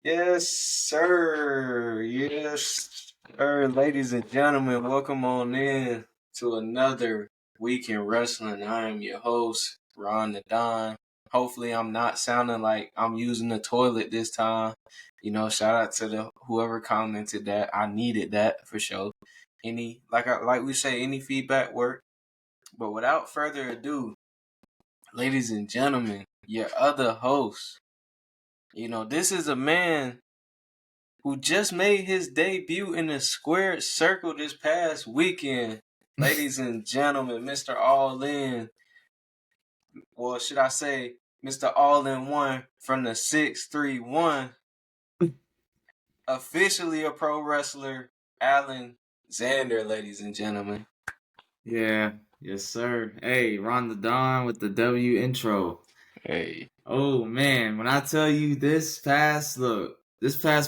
Yes, sir. Yes, sir. Ladies and gentlemen, welcome on in to another week in wrestling. I am your host, Ron the Don. Hopefully, I'm not sounding like I'm using the toilet this time. Shout out to the whoever commented that. I needed that for sure. Like we say, any feedback work. But without further ado, ladies and gentlemen, your other host. This is a man who just made his debut in the squared circle this past weekend. Ladies and gentlemen, Mr. Allin, well, should I say Mr. All-in-One from the 631, officially a pro wrestler, Allin Xander, ladies and gentlemen. Yeah, yes, sir. Hey, Ron the Don with the W intro. Hey. Oh, man, when I tell you this past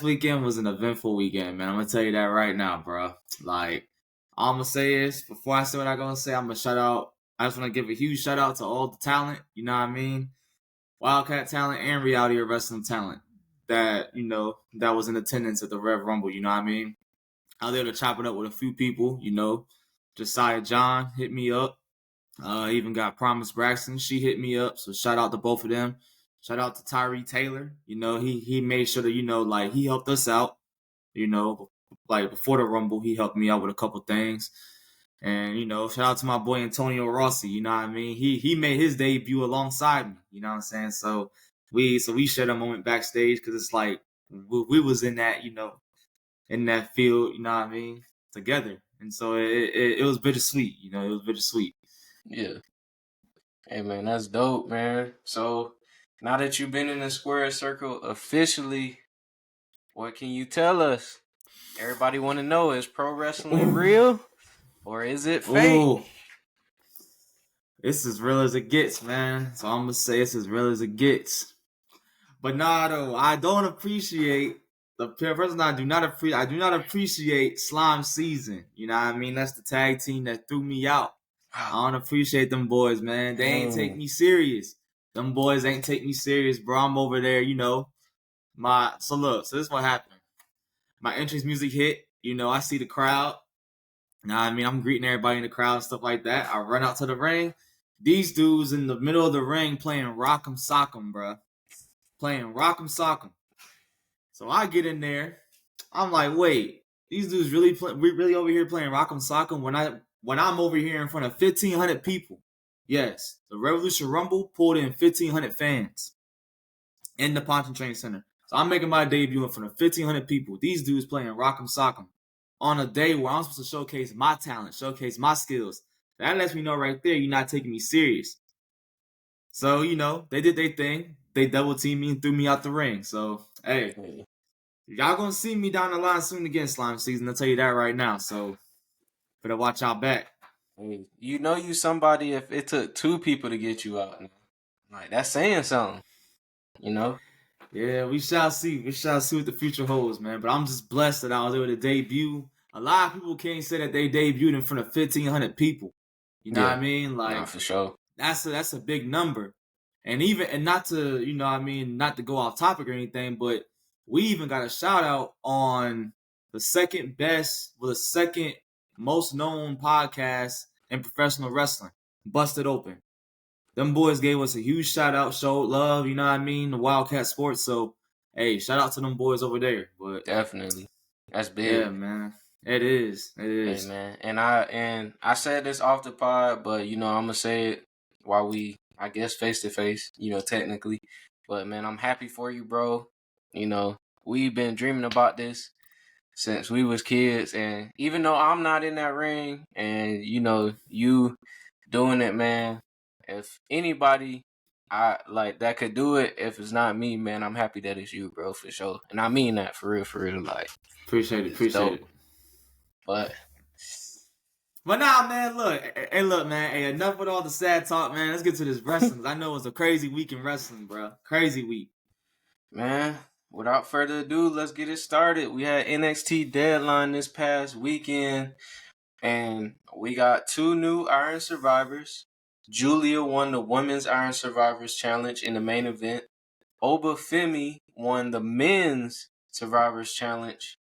weekend was an eventful weekend, man. I'm going to tell you that right now, bro. Like, all I'm going to say is, before I say what I'm going to say, I'm going to shout out. I just want to give a huge shout out to all the talent, you know what I mean? Wildcat talent and reality of wrestling talent that was in attendance at the Rev Rumble, you know what I mean? Out there to chop it up with a few people, Josiah John hit me up. Even got Promise Braxton. She hit me up. So shout out to both of them. Shout out to Tyree Taylor. He made sure that, he helped us out. Like before the Rumble, he helped me out with a couple things. And, shout out to my boy Antonio Rossi. You know what I mean? He made his debut alongside me. You know what I'm saying? So we shared a moment backstage because it's like we was in that, in that field, you know what I mean, together. And so it was bittersweet, it was bittersweet. Yeah. Hey, man, that's dope, man. So now that you've been in the square circle officially, what can you tell us? Everybody want to know, is pro wrestling real or is it fake? Oh, it's as real as it gets, man. So I'm gonna say it's as real as it gets. But nah, though, I don't appreciate the person. I do not appreciate Slime Season. You know what I mean? That's the tag team that threw me out. I don't appreciate them boys, man. They ain't take me serious. Them boys ain't take me serious, bro. I'm over there, So this is what happened. My entrance music hit. I see the crowd. Now, I mean, I'm greeting everybody in the crowd and stuff like that. I run out to the ring. These dudes in the middle of the ring playing Rock'em Sock'em, bro. Playing Rock'em Sock'em. So I get in there. I'm like, wait, these dudes really over here playing Rock'em Sock'em when I'm over here in front of 1,500 people. Yes, the Revolution Rumble pulled in 1,500 fans in the Ponton Training Center. So I'm making my debut in front of 1,500 people. These dudes playing Rock'em Sock'em on a day where I'm supposed to showcase my talent, showcase my skills. That lets me know right there you're not taking me serious. So, they did their thing. They double teamed me and threw me out the ring. So, hey, y'all gonna see me down the line soon again, Slime Season. I'll tell you that right now. So, better watch out back. Hey, you somebody if it took two people to get you out. Like, that's saying something, Yeah, we shall see. We shall see what the future holds, man. But I'm just blessed that I was able to debut. A lot of people can't say that they debuted in front of 1,500 people. You know what I mean? Like, for sure. That's a big number. And not to, not to go off topic or anything, but we even got a shout out on the second most known podcast in professional wrestling, Busted Open. Them boys gave us a huge shout out, showed love, you know what I mean, the Wildcat Sports. So, hey, shout out to them boys over there. But definitely, that's big. Yeah, man, it is. Hey, man, and I said this off the pod, but I'm gonna say it while we, I guess, face to face, technically. But man, I'm happy for you, bro. We've been dreaming about this since we was kids, and even though I'm not in that ring, and you doing it, man. If anybody that could do it, if it's not me, man, I'm happy that it's you, bro, for sure. And I mean that for real, like. Appreciate it. But nah, man, look, man, hey, enough with all the sad talk, man. Let's get to this wrestling. I know it was a crazy week in wrestling, bro. Crazy week. Man, without further ado, let's get it started. We had NXT Deadline this past weekend, and we got two new Iron Survivors. Julia won the Women's Iron Survivors Challenge in the main event. Oba Femi won the men's Survivors Challenge,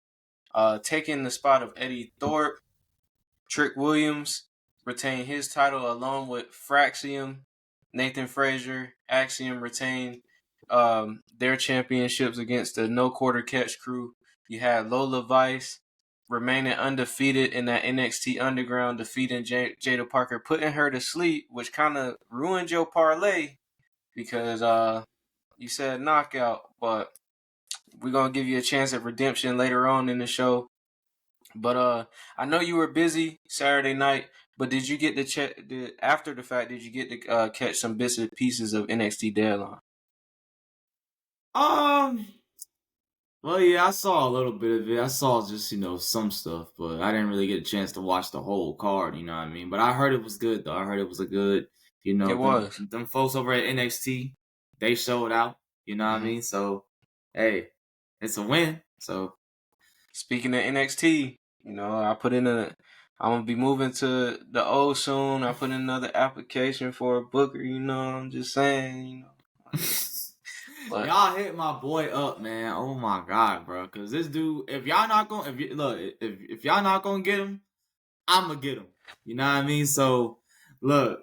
taking the spot of Eddie Thorpe. Trick Williams retained his title along with Fraxium. Nathan Frazier, Axiom retained their championships against the No Quarter Catch crew. You had Lola Vice remaining undefeated in that NXT Underground, defeating Jada Parker, putting her to sleep, which kind of ruined your parlay because you said knockout, but we're going to give you a chance at redemption later on in the show. But I know you were busy Saturday night, but did you get to after the fact, did you get to catch some bits and pieces of NXT Deadline? Well, yeah, I saw a little bit of it. I saw just, some stuff, but I didn't really get a chance to watch the whole card, you know what I mean? But I heard it was good, though. I heard it was a good, It was. them folks over at NXT, they showed out, you know what I mean? So, hey, it's a win. So, Speaking of NXT, I'm gonna be moving to the O soon. I put in another application for a booker. I'm just saying. But y'all hit my boy up, man. Oh my god, bro. Cause this dude, if y'all not gonna, if y'all not gonna get him, I'ma get him. You know what I mean? So, look,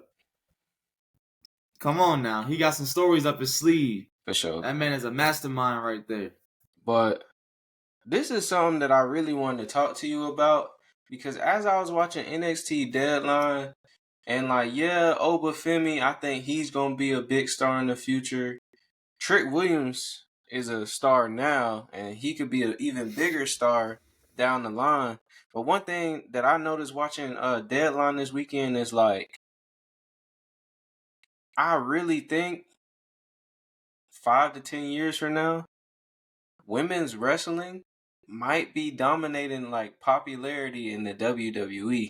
come on now. He got some stories up his sleeve. For sure. That man is a mastermind right there. But this is something that I really wanted to talk to you about because as I was watching NXT Deadline, and Obafemi, I think he's gonna be a big star in the future. Trick Williams is a star now, and he could be an even bigger star down the line. But one thing that I noticed watching Deadline this weekend is I really think 5 to 10 years from now, women's wrestling might be dominating popularity in the WWE.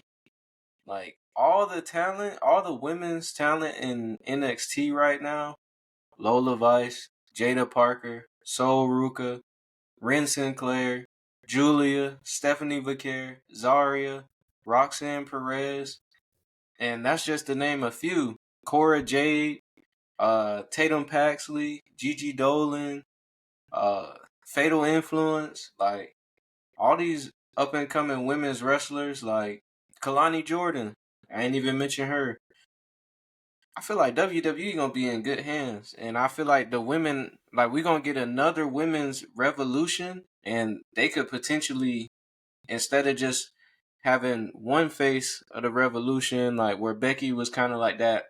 All the talent, all the women's talent in NXT right now, Lola Vice, Jada Parker, Sol Ruka, Ren Sinclair, Julia, Stephanie Vaquer, Zaria, Roxanne Perez, and that's just to name a few. Cora Jade, Tatum Paxley, Gigi Dolan, Fatal Influence, all these up and coming women's wrestlers, Kalani Jordan. I ain't even mention her. I feel like WWE gonna be in good hands, and I feel like the women, we gonna get another women's revolution, and they could potentially, instead of just having one face of the revolution, where Becky was kind of like that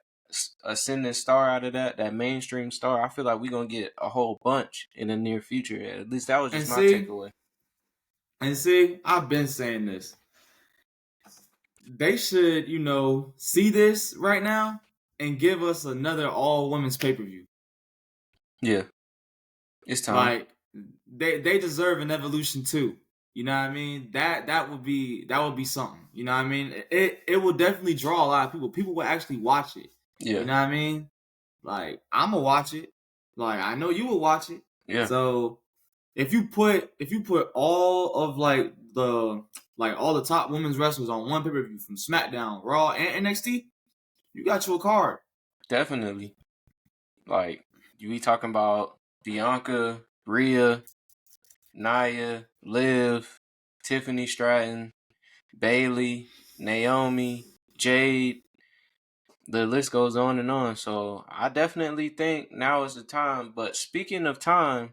ascending star out of that mainstream star, I feel like we gonna get a whole bunch in the near future. At least that was just my takeaway. And see, I've been saying this. They should, see this right now and give us another all women's pay-per-view. Yeah. It's time. They deserve an evolution too. You know what I mean? That would be something. You know what I mean? It will definitely draw a lot of people. People will actually watch it. Yeah. You know what I mean? I'ma watch it. I know you will watch it. Yeah. So if you put all of all the top women's wrestlers on one pay-per-view from SmackDown, Raw, and NXT, you got your card. Definitely. You be talking about Bianca, Rhea, Nia, Liv, Tiffany Stratton, Bayley, Naomi, Jade. The list goes on and on. So I definitely think now is the time. But speaking of time,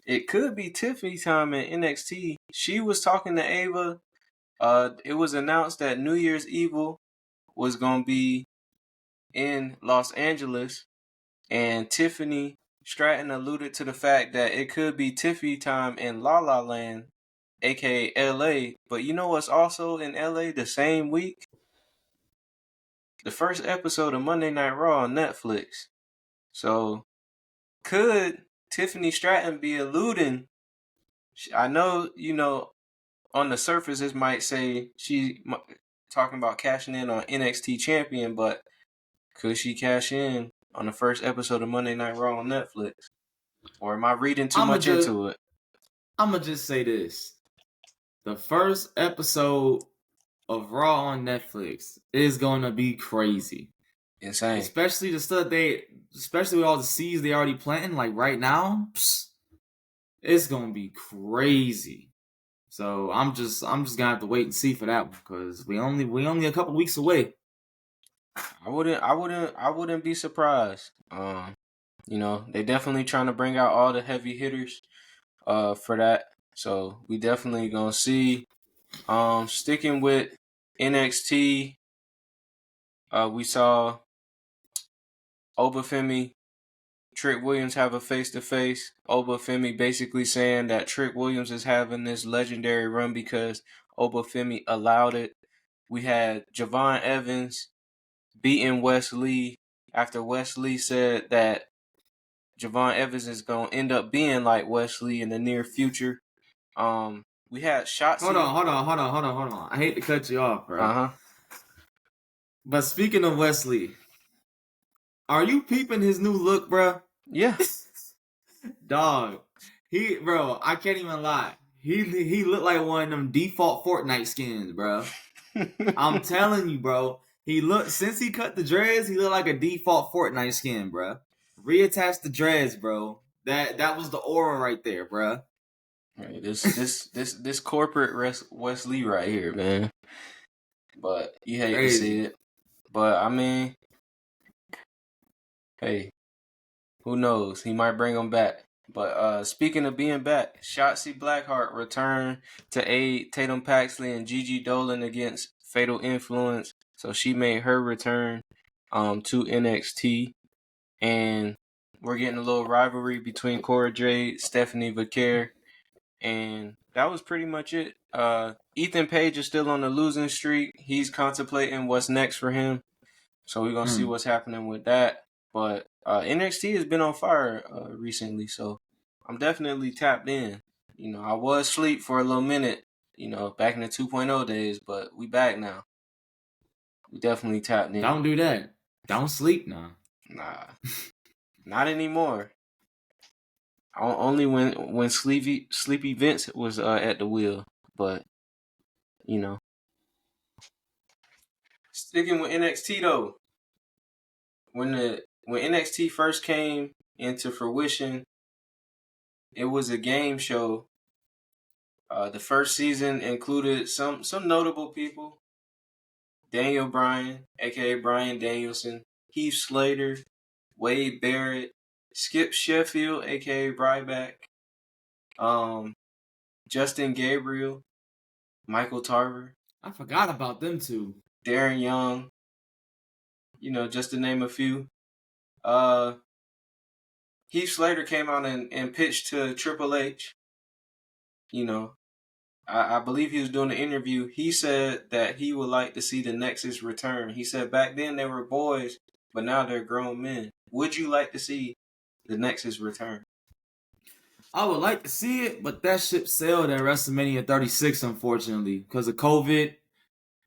it could be Tiffany time at NXT. She was talking to Ava. It was announced that New Year's Evil was going to be in Los Angeles. And Tiffany Stratton alluded to the fact that it could be Tiffany time in La La Land, aka LA. But you know what's also in LA the same week? The first episode of Monday Night Raw on Netflix. So, could Tiffany Stratton be alluding? I know, on the surface, this might say she talking about cashing in on NXT champion, but could she cash in on the first episode of Monday Night Raw on Netflix? Or am I reading too much into it? I'm going to just say this. The first episode of Raw on Netflix is going to be crazy. Insane. Especially the stuff especially with all the seeds they already planting, right now. It's gonna be crazy. So I'm just gonna have to wait and see for that one because we only a couple weeks away. I wouldn't be surprised. They definitely trying to bring out all the heavy hitters for that. So we definitely gonna see. Sticking with NXT, we saw Obafemi, Trick Williams have a face-to-face. Obafemi basically saying that Trick Williams is having this legendary run because Obafemi allowed it. We had Javon Evans beating Wes Lee after Wes Lee said that Javon Evans is going to end up being like Wes Lee in the near future. We had Shotzi. Hold on. I hate to cut you off, bro. Uh-huh. But speaking of Wesley, are you peeping his new look, bro? Yeah. Dog. Bro, I can't even lie. He looked like one of them default Fortnite skins, bro. I'm telling you, bro. Since he cut the dreads, he looked like a default Fortnite skin, bro. Reattach the dreads, bro. That was the aura right there, bro. Right, this corporate Wes Lee right here, man. But you hate to see it. But I mean, hey, who knows? He might bring him back. But speaking of being back, Shotzi Blackheart returned to aid Tatum Paxley and Gigi Dolan against Fatal Influence. So she made her return to NXT. And we're getting a little rivalry between Cora Jade, Stephanie Vaquer. And that was pretty much it. Ethan Page is still on the losing streak. He's contemplating what's next for him. So we're going to see what's happening with that. But NXT has been on fire recently, so I'm definitely tapped in. I was asleep for a little minute, back in the 2.0 days, but we back now. We definitely tapped in. Don't do that. Don't sleep now. Nah, not anymore. Only when Sleepy Vince was at the wheel, but sticking with NXT though. When NXT first came into fruition, it was a game show. The first season included some notable people: Daniel Bryan, aka Bryan Danielson, Heath Slater, Wade Barrett, Skip Sheffield, aka Ryback, Justin Gabriel, Michael Tarver. I forgot about them two. Darren Young, just to name a few. Heath Slater came out and pitched to Triple H. I believe he was doing an interview. He said that he would like to see the Nexus return. He said back then they were boys, but now they're grown men. Would you like to see the Nexus return? I would like to see it, but that ship sailed at WrestleMania 36, unfortunately, because of COVID.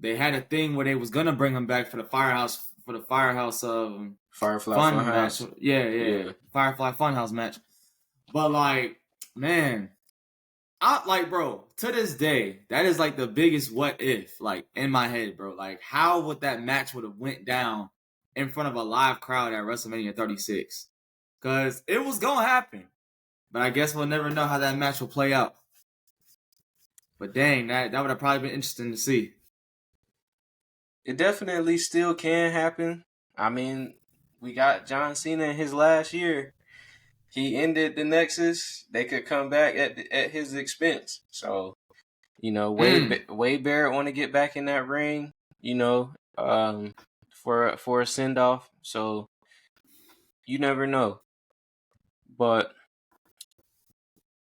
They had a thing where they was gonna bring him back for the Firefly Firefly Fun Funhouse. match. Yeah. Firefly Funhouse match. But man, bro, to this day, that is like the biggest what if, in my head, bro. Like, how would that match would have went down in front of a live crowd at WrestleMania 36? Because it was gonna happen. But I guess we'll never know how that match will play out. But dang, that would have probably been interesting to see. It definitely still can happen. I mean, we got John Cena in his last year. He ended the Nexus. They could come back at his expense. So, Wade Barrett want to get back in that ring. For a send off. So you never know. But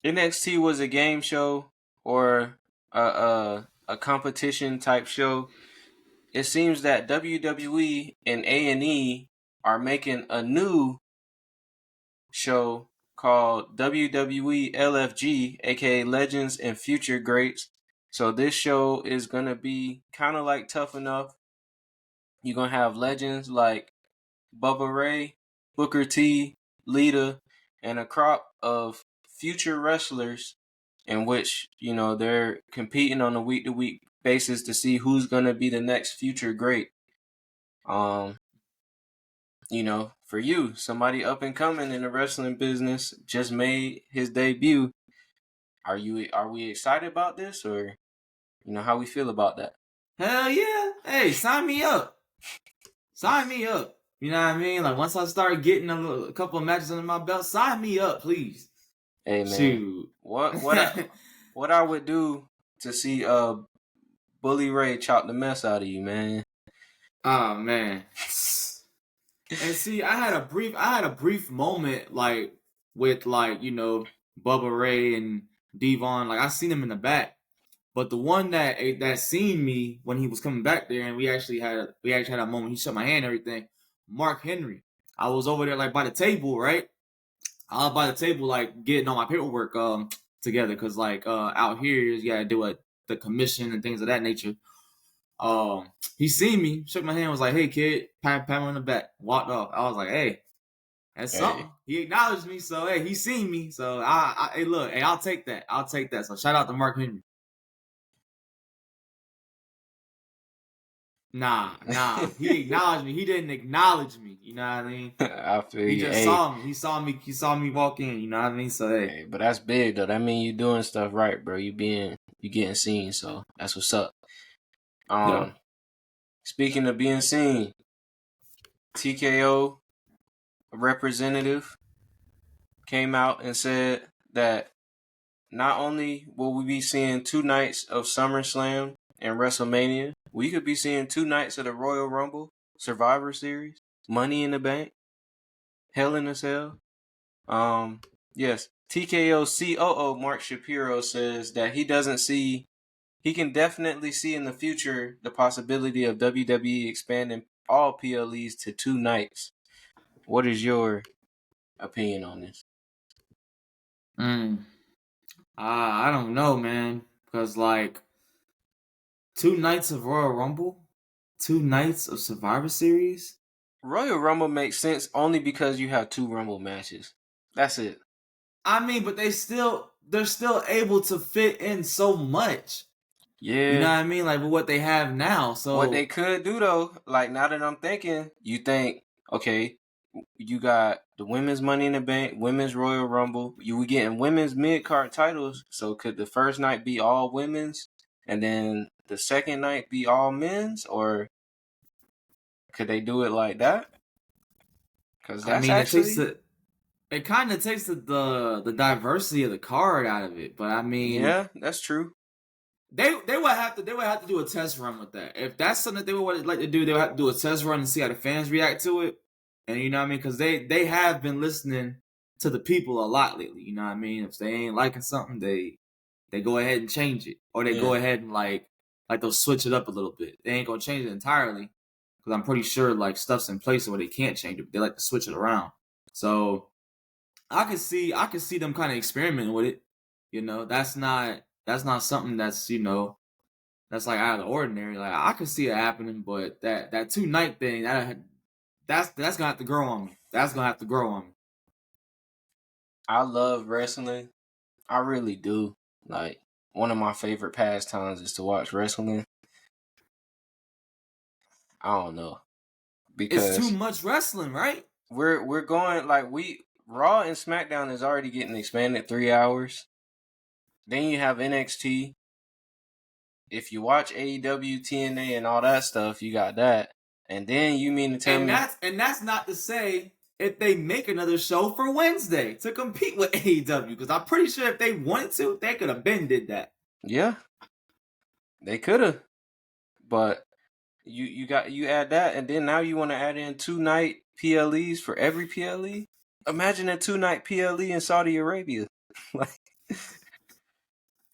NXT was a game show or a competition type show. It seems that WWE and A&E are making a new show called WWE LFG, aka Legends and Future Greats. So this show is going to be kind of like Tough Enough. You're going to have legends like Bubba Ray, Booker T, Lita, and a crop of future wrestlers in which, they're competing on a week-to-week basis to see who's going to be the next future great. For you, somebody up and coming in the wrestling business just made his debut. Are we excited about this, or how we feel about that? Hell yeah. Hey, sign me up. Sign me up. You know what I mean? Like once I start getting a couple of matches under my belt, sign me up, please. Hey man, Shoot. what I would do to see Bully Ray chop the mess out of you, man. Oh man. And see, I had a brief moment like with like, Bubba Ray and Devon. Like I seen him in the back. But the one that seen me when he was coming back there, and we actually had a moment. He shook my hand and everything. Mark Henry. I was over there like by the table, right? I was by the table like getting all my paperwork together because like out here you gotta do the commission and things of that nature. He seen me, shook my hand, was like, "Hey kid," pat me on the back, walked off. I was like, "Hey, that's something." He acknowledged me, so hey, he seen me. So hey, look, hey, I'll take that. So shout out to Mark Henry. Nah. He acknowledged me. He didn't acknowledge me. You know what I mean? I feel he you. just saw me. He saw me walk in. You know what I mean? So hey. But that's big though. That mean you doing stuff right, bro. You getting seen. So that's what's up. Yeah. Speaking of being seen, TKO representative came out and said that not only will we be seeing 2 nights of SummerSlam and WrestleMania, we could be seeing 2 nights of the Royal Rumble, Survivor Series, Money in the Bank, Hell in a Cell. Yes, TKO COO Mark Shapiro says that he can definitely see in the future the possibility of WWE expanding all PLEs to 2 nights. What is your opinion on this? I don't know, man. Because, like, 2 nights of Royal Rumble? 2 nights of Survivor Series? Royal Rumble makes sense only because you have 2 Rumble matches. That's it. I mean, but they're still able to fit in so much. Yeah. You know what I mean? Like, with what they have now. So what they could do, though, like, now that I'm thinking, you think, okay, you got the women's Money in the Bank, women's Royal Rumble. You were getting women's mid-card titles. So could the first night be all women's and then the second night be all men's? Or could they do it like that? Because that's it kind of takes the diversity of the card out of it. But I mean, yeah, that's true. They would have to do a test run with that. If that's something that they would like to do, they would have to do a test run and see how the fans react to it. And you know what I mean? Because they have been listening to the people a lot lately. You know what I mean? If they ain't liking something, they go ahead and change it, or they go ahead and like they'll switch it up a little bit. They ain't gonna change it entirely because I'm pretty sure like stuff's in place where they can't change it. But they like to switch it around. So I could see them kind of experimenting with it. You know, that's not something that's that's like out of the ordinary. Like I could see it happening, but that 2-night thing that's gonna have to grow on me. That's gonna have to grow on me. I love wrestling. I really do. Like, one of my favorite pastimes is to watch wrestling. I don't know, because it's too much wrestling, right? We're going like Raw and SmackDown is already getting expanded 3 hours. Then you have NXT. If you watch AEW, TNA, and all that stuff, you got that. And then you mean to tell me... And that's not to say if they make another show for Wednesday to compete with AEW. Because I'm pretty sure if they wanted to, they could have did that. Yeah. They could have. But you add that, and then now you want to add in 2-night PLEs for every PLE? Imagine a 2-night PLE in Saudi Arabia. Like...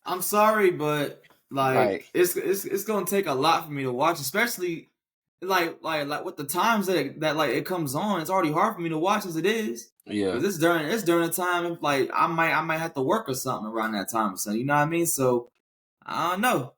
I'm sorry, but like it's gonna take a lot for me to watch, especially like with the times that like it comes on. It's already hard for me to watch as it is. Yeah, because it's during the time like I might have to work or something around that time. So you know what I mean. So I don't know.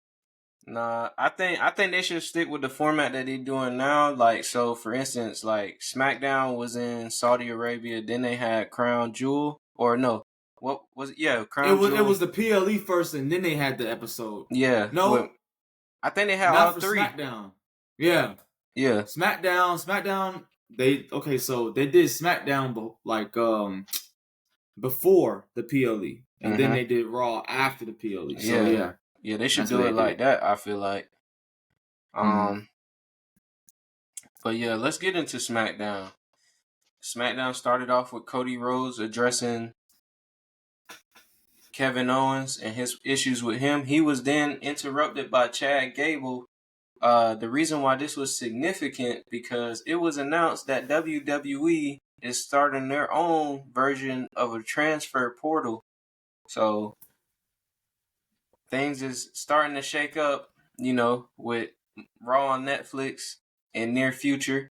Nah, I think they should stick with the format that they're doing now. Like, so for instance, like SmackDown was in Saudi Arabia, then they had Crown Jewel, or no. What was it? Yeah, Crown Jewel. It was the PLE first, and then they had the episode. Yeah. No. I think they had not all for 3. SmackDown. Yeah. Yeah. SmackDown. So they did SmackDown, but like before the PLE, and then Mhm. they did Raw after the PLE. So yeah, Yeah, they should that's what do they it like did. that, I feel like. Mhm. But yeah, let's get into SmackDown. SmackDown started off with Cody Rhodes addressing Kevin Owens and his issues with him. He was then interrupted by Chad Gable. The reason why this was significant because it was announced that WWE is starting their own version of a transfer portal. So things is starting to shake up, with Raw on Netflix in near future.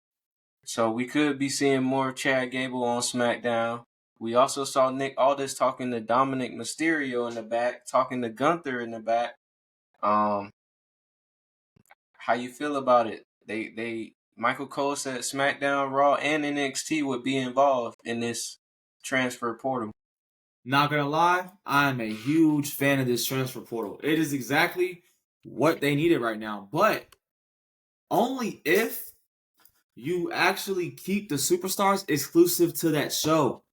So we could be seeing more of Chad Gable on SmackDown. We also saw Nick Aldis talking to Dominic Mysterio in the back, talking to Gunther in the back. Um, how you feel about it? They Michael Cole said SmackDown, Raw, and NXT would be involved in this transfer portal. Not gonna lie, I'm a huge fan of this transfer portal. It is exactly what they needed right now, but only if you actually keep the superstars exclusive to that show.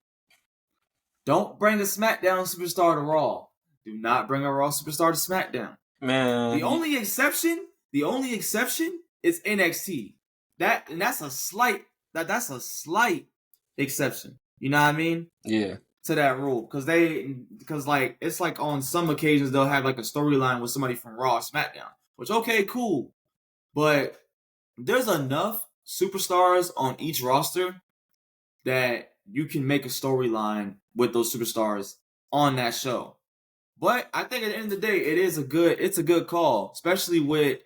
Don't bring a SmackDown superstar to Raw. Do not bring a Raw superstar to SmackDown. Man, The only exception is NXT. That's a slight exception. You know what I mean? yeah. To that rule. Because like it's like on some occasions they'll have like a storyline with somebody from Raw or SmackDown. Which okay, cool. But there's enough superstars on each roster that you can make a storyline with those superstars on that show. But I think at the end of the day, it's a good call, especially with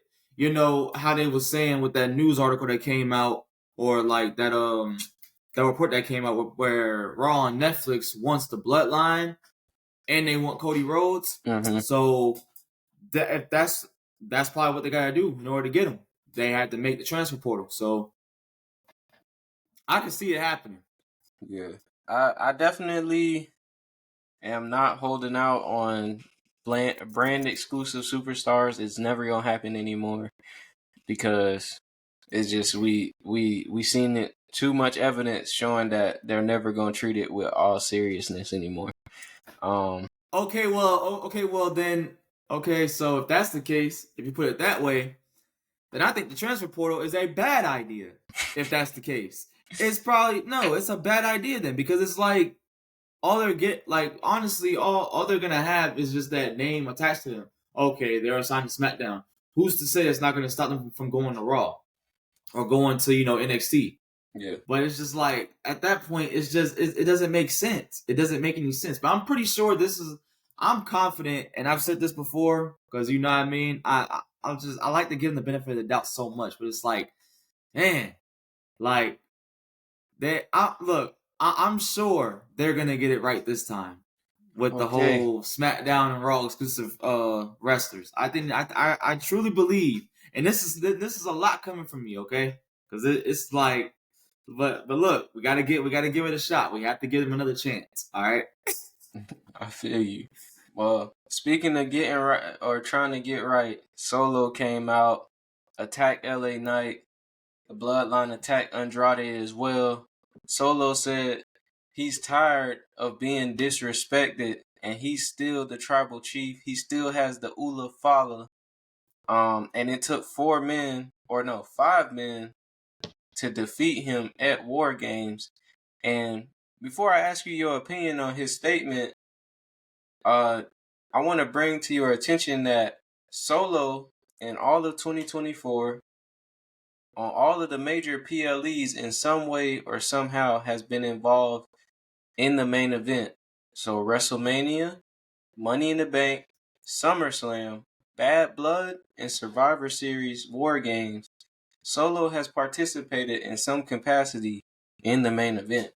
how they was saying with that news article that came out, or like that report that came out where Raw on Netflix wants the Bloodline and they want Cody Rhodes. Mm-hmm. So if that's probably what they gotta do in order to get him. They had to make the transfer portal. So I can see it happening. Yeah. I definitely am not holding out on brand exclusive superstars. It's never gonna happen anymore because it's just we seen it too much evidence showing that they're never gonna treat it with all seriousness anymore. Okay, well then. Okay, so if that's the case, if you put it that way, then I think the transfer portal is a bad idea. If that's the case, it's a bad idea then, because it's like honestly all they're gonna have is just that name attached to them. Okay, they're assigned to SmackDown. Who's to say it's not gonna stop them from going to Raw or going to NXT? Yeah. But it's just like at that point, it doesn't make sense. It doesn't make any sense. But I'm pretty sure I'm confident, and I've said this before because you know what I mean. I like to give them the benefit of the doubt so much, but it's like, man, like I'm sure they're gonna get it right this time with the Okay. whole SmackDown and Raw exclusive wrestlers. I truly believe, and this is a lot coming from me, okay? Because it's like, but look, we gotta give it a shot. We have to give them another chance. All right. I feel you. Well, speaking of getting right or trying to get right, Solo came out, attacked LA Knight, the Bloodline attacked Andrade as well. Solo said he's tired of being disrespected and he's still the tribal chief. He still has the Ula Fala. And it took 5 men to defeat him at War Games. And before I ask you your opinion on his statement, I want to bring to your attention that Solo in all of 2024 on all of the major PLEs in some way or somehow has been involved in the main event. So WrestleMania, Money in the Bank, SummerSlam, Bad Blood, and Survivor Series War Games. Solo has participated in some capacity in the main event.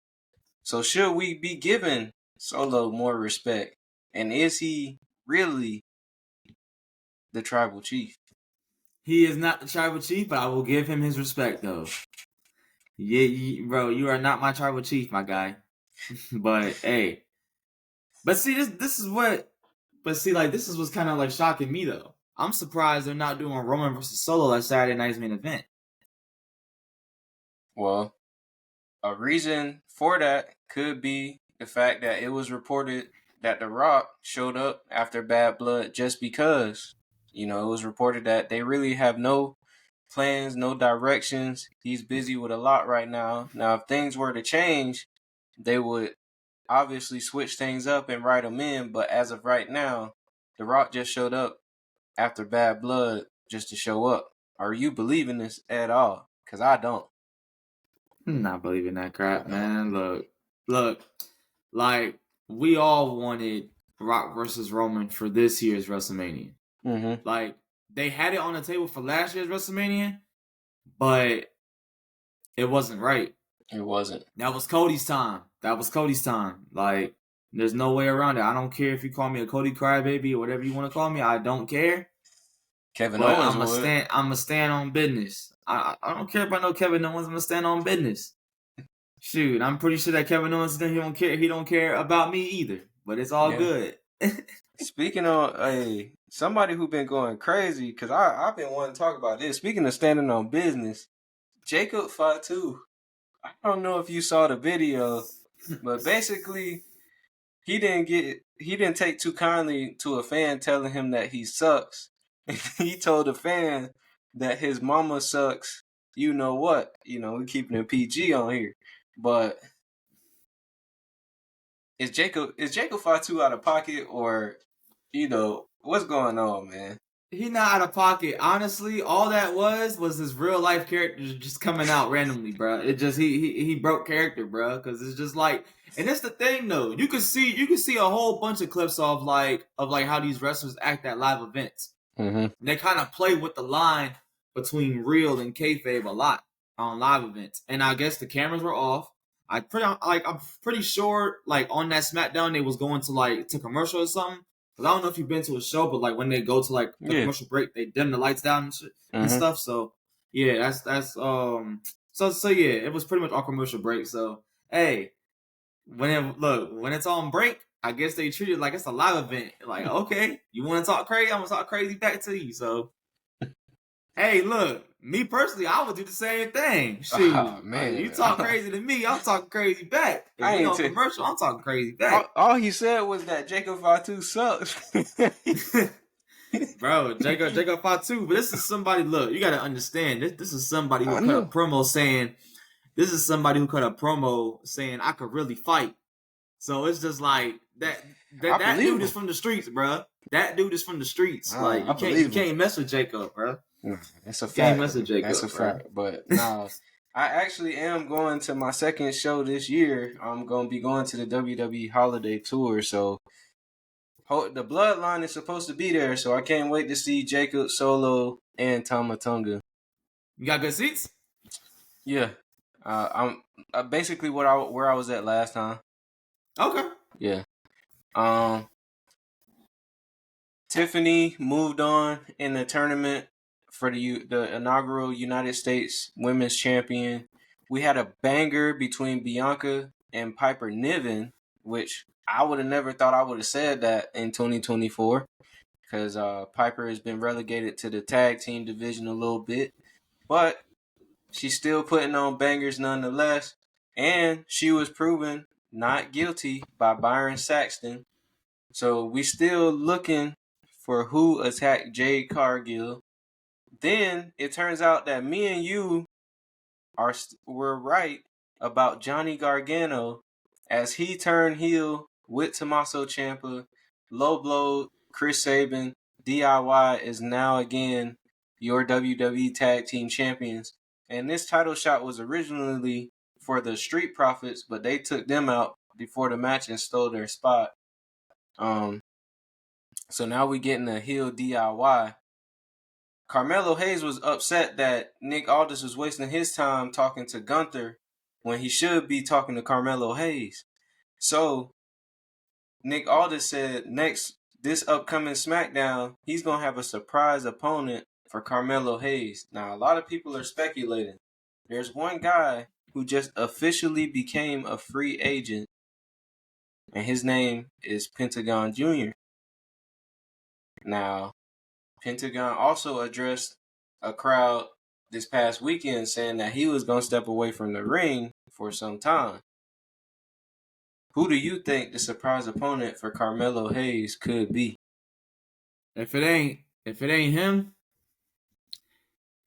So should we be giving Solo more respect? And is he really the tribal chief? He is not the tribal chief, but I will give him his respect though. Yeah, bro, you are not my tribal chief, my guy. But hey, but see this is what, but see like this is what's kind of like shocking me though. I'm surprised they're not doing Roman versus Solo at Saturday night's main event. Well, a reason for that could be the fact that it was reported that The Rock showed up after Bad Blood just because. It was reported that they really have no plans, no directions. He's busy with a lot right now. Now, if things were to change, they would obviously switch things up and write him in. But as of right now, The Rock just showed up after Bad Blood just to show up. Are you believing this at all? Because I don't. I'm not believing that crap, man. Look, like we all wanted Rock versus Roman for this year's WrestleMania. Mm-hmm. Like they had it on the table for last year's WrestleMania, but it wasn't right. It wasn't. That was Cody's time. Like there's no way around it. I don't care if you call me a Cody crybaby or whatever you want to call me. I don't care. Kevin But Owens I'm a stand on business. I don't care about no Kevin Owens. I'm gonna stand on business. Shoot, I'm pretty sure that Kevin Owens he don't care. He don't care about me either. But it's all good. Speaking of somebody who been going crazy, because I've been wanting to talk about this. Speaking of standing on business, Jacob Fatu. I don't know if you saw the video, but basically he didn't take too kindly to a fan telling him that he sucks. He told a fan that his mama sucks. You know what? We keeping it PG on here. But is Jacob Fatu out of pocket, or what's going on, man? He not out of pocket. Honestly, all that was his real life character just coming out randomly, bro. It just he broke character, bro. Because it's just like, and that's the thing though. You can see a whole bunch of clips of how these wrestlers act at live events. Mm-hmm. They kind of play with the line between real and kayfabe a lot on live events. And I guess the cameras were off. I'm pretty sure like on that SmackDown they was going to commercial or something. Cause I don't know if you've been to a show, but like when they go to like the commercial break, they dim the lights down and shit and stuff. So yeah, that's so yeah, it was pretty much all commercial break. So hey, when it's on break, I guess they treat it like it's a live event. Like, okay, you want to talk crazy? I'm gonna talk crazy back to you. So hey, look, me personally, I would do the same thing. Shoot, man, you talk crazy to me, I'm talking crazy back. If we on commercial, I'm talking crazy back. All he said was that Jacob Fatu sucks. Bro, Jacob Fatu, but this is somebody. Look, you gotta understand. This is somebody who cut a promo saying. This is somebody who cut a promo saying I could really fight. So it's just like that dude is from the streets, bro. That dude is from the streets. Like you can't mess with Jacob, bro. That's a fact. Can't mess with Jacob. That's a fact. But no, I actually am going to my second show this year. I'm gonna be going to the WWE Holiday Tour. So the Bloodline is supposed to be there. So I can't wait to see Jacob, Solo, and Tama Tonga. You got good seats? Yeah. I'm basically where I was at last time. Okay. Yeah. Tiffany moved on in the tournament for the inaugural United States Women's Champion. We had a banger between Bianca and Piper Niven, which I would have never thought I would have said that in 2024, because Piper has been relegated to the tag team division a little bit, but she's still putting on bangers nonetheless, and she was proven not guilty by Byron Saxton. So we still looking for who attacked Jade Cargill. Then it turns out that me and you were right about Johnny Gargano, as he turned heel with Tommaso Ciampa. Low blow, Chris Sabin, DIY is now again your WWE Tag Team Champions. And this title shot was originally for the Street Profits, but they took them out before the match and stole their spot. So now we getting a heel DIY. Carmelo Hayes was upset that Nick Aldis was wasting his time talking to Gunther when he should be talking to Carmelo Hayes. So Nick Aldis said this upcoming SmackDown, he's going to have a surprise opponent for Carmelo Hayes. Now, a lot of people are speculating. There's one guy who just officially became a free agent, and his name is Pentagon Jr. Now, Pentagon also addressed a crowd this past weekend saying that he was going to step away from the ring for some time. Who do you think the surprise opponent for Carmelo Hayes could be? If it ain't him,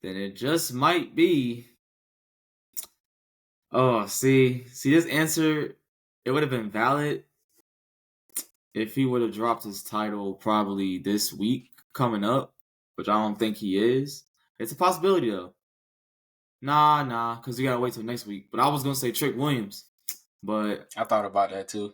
then it just might be. Oh, see, this answer, it would have been valid if he would have dropped his title probably this week coming up, which I don't think he is. It's a possibility though. Nah, because you gotta wait till next week. But I was gonna say Trick Williams, but I thought about that too.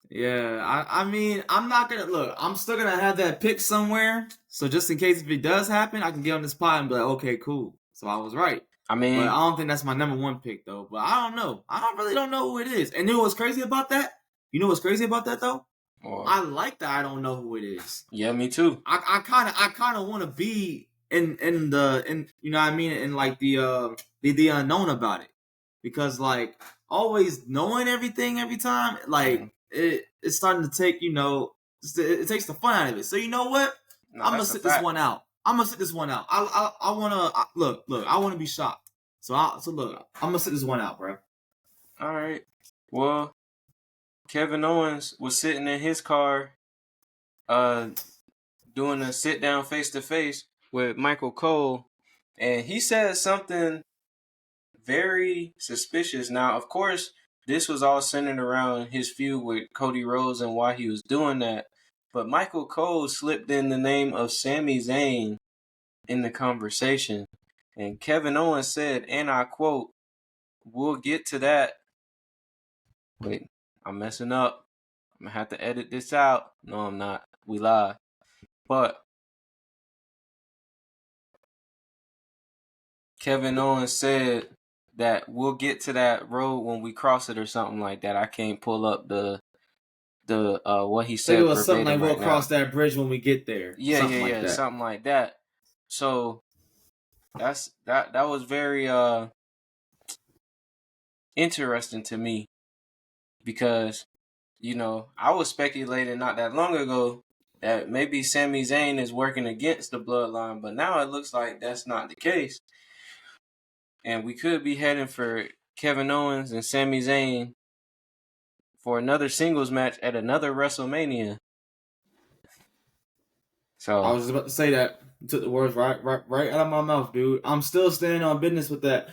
yeah, I mean, I'm not gonna look. I'm still gonna have that pick somewhere, so just in case if it does happen, I can get on this pod and be like, okay, cool. So I was right. I mean, but I don't think that's my number one pick though. But I don't know. I really don't know who it is. And you know what's crazy about that? You know what's crazy about that though? I like that I don't know who it is. Yeah, me too. I kind of want to be in you know what I mean, in like the unknown about it, because like always knowing everything every time, like it's starting to take, you know, it takes the fun out of it. So you know what? I'm gonna sit this one out. I wanna look. I wanna be shocked. So look, I'm gonna sit this one out, bro. All right. Well, Kevin Owens was sitting in his car, doing a sit down face to face with Michael Cole, and he said something very suspicious. Now, of course, this was all centered around his feud with Cody Rhodes and why he was doing that. But Michael Cole slipped in the name of Sami Zayn in the conversation. And Kevin Owens said, and I quote, "We'll get to that." Wait, I'm messing up. I'm going to have to edit this out. No, I'm not. We live. But Kevin Owens said that we'll get to that road when we cross it or something like that. I can't pull up the what he said. It was something like we'll cross that bridge when we get there. Yeah, something something like that. So that was very interesting to me, because, you know, I was speculating not that long ago that maybe Sami Zayn is working against the bloodline, but now it looks like that's not the case. And we could be heading for Kevin Owens and Sami Zayn for another singles match at another WrestleMania. So I was just about to say that. You took the words right out of my mouth, dude. I'm still standing on business with that.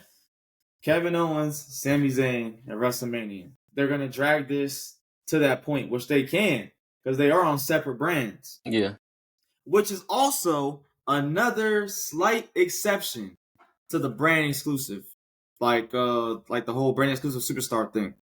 Kevin Owens, Sami Zayn at WrestleMania. They're gonna drag this to that point, which they can, because they are on separate brands. Yeah. Which is also another slight exception to the brand exclusive, like the whole brand exclusive superstar thing.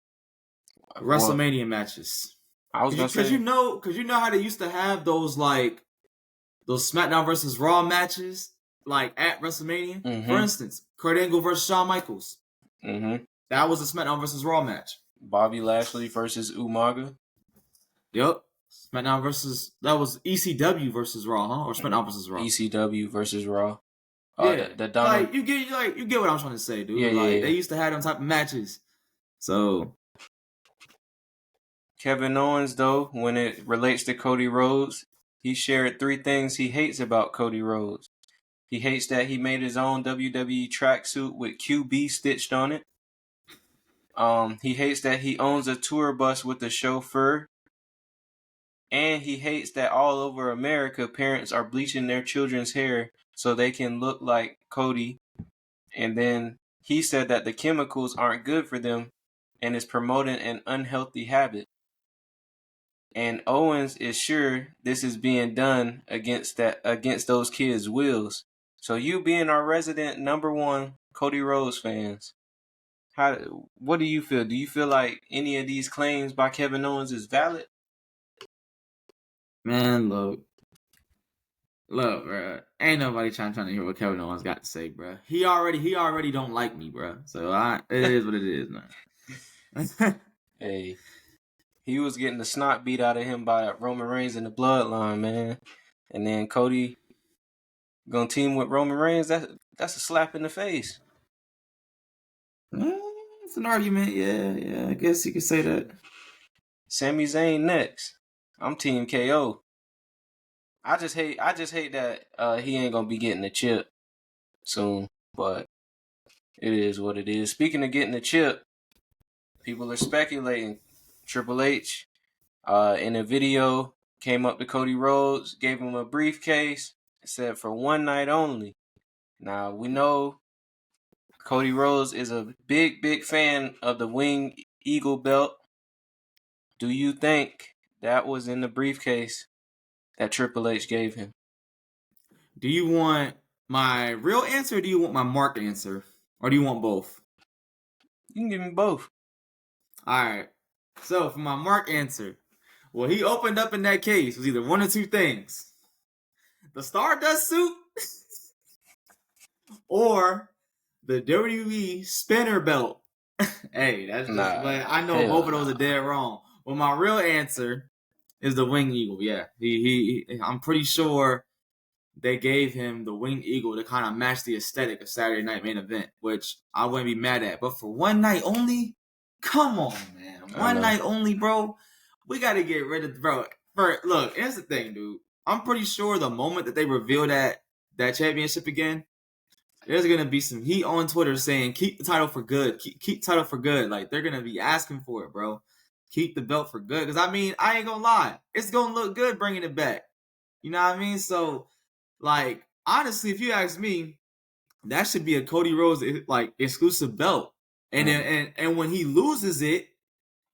WrestleMania matches. I was gonna say, because you know how they used to have those SmackDown versus Raw matches, like at WrestleMania. Mm-hmm. For instance, Kurt Angle versus Shawn Michaels. Mm-hmm. That was a SmackDown versus Raw match. Bobby Lashley versus Umaga. Yep. SmackDown versus, that was ECW versus Raw, huh? Or SmackDown versus Raw. ECW versus Raw. Yeah, the Donald. you get what I'm trying to say, dude. Yeah, They used to have them type of matches. So Kevin Owens, though, when it relates to Cody Rhodes, he shared 3 things he hates about Cody Rhodes. He hates that he made his own WWE tracksuit with QB stitched on it. He hates that he owns a tour bus with a chauffeur. And he hates that all over America, parents are bleaching their children's hair so they can look like Cody. And then he said that the chemicals aren't good for them and is promoting an unhealthy habit. And Owens is sure this is being done against those kids' wills. So you being our resident #1 Cody Rhodes fans, what do you feel? Do you feel like any of these claims by Kevin Owens is valid? Man, look, bro. Ain't nobody trying to hear what Kevin Owens got to say, bro. He already don't like me, bro. So it is what it is, man. Hey, he was getting the snot beat out of him by Roman Reigns in the Bloodline, man. And then Cody gonna team with Roman Reigns. That's a slap in the face. It's an argument, yeah. I guess you could say that. Sami Zayn next. I'm Team KO. I just hate that he ain't gonna be getting the chip soon, but it is what it is. Speaking of getting the chip, people are speculating Triple H, in a video, came up to Cody Rhodes, gave him a briefcase, said for one night only. Now, we know Cody Rhodes is a big, big fan of the Winged Eagle belt. Do you think that was in the briefcase that Triple H gave him? Do you want my real answer or do you want my mark answer? Or do you want both? You can give me both. Alright. So for my mark answer, what he opened up in that case was either one or two things. The Stardust suit or the WWE spinner belt. Hey, that's just but I know both of those are dead wrong. Well, my real answer is the Winged Eagle. Yeah. I'm pretty sure they gave him the Winged Eagle to kind of match the aesthetic of Saturday Night Main Event, which I wouldn't be mad at. But for one night only, come on, man. One night only, bro. We got to get rid of, bro. Look, here's the thing, dude. I'm pretty sure the moment that they reveal that championship again, there's going to be some heat on Twitter saying, keep the title for good. Keep title for good. Like, they're going to be asking for it, bro. Keep the belt for good. Because, I mean, I ain't going to lie. It's going to look good bringing it back. You know what I mean? So, like, honestly, if you ask me, that should be a Cody Rhodes like exclusive belt. And then, and when he loses it,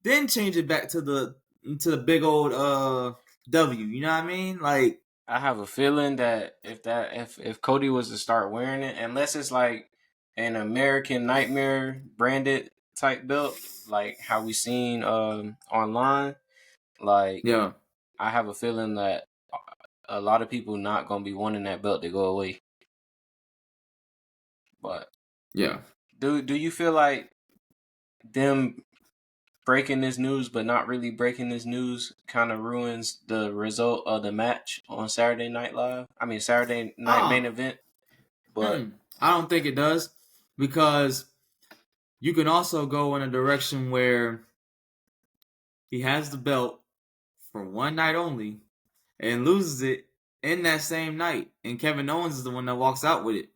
then change it back to the big old W. You know what I mean? Like, I have a feeling that if Cody was to start wearing it, unless it's like an American Nightmare branded type belt, like how we seen online, like yeah, I have a feeling that a lot of people not gonna be wanting that belt to go away. But yeah. Do you feel like them breaking this news but not really breaking this news kind of ruins the result of the match on Saturday Night Live? I mean Saturday Night Main Event. But I don't think it does, because you can also go in a direction where he has the belt for one night only and loses it in that same night, and Kevin Owens is the one that walks out with it.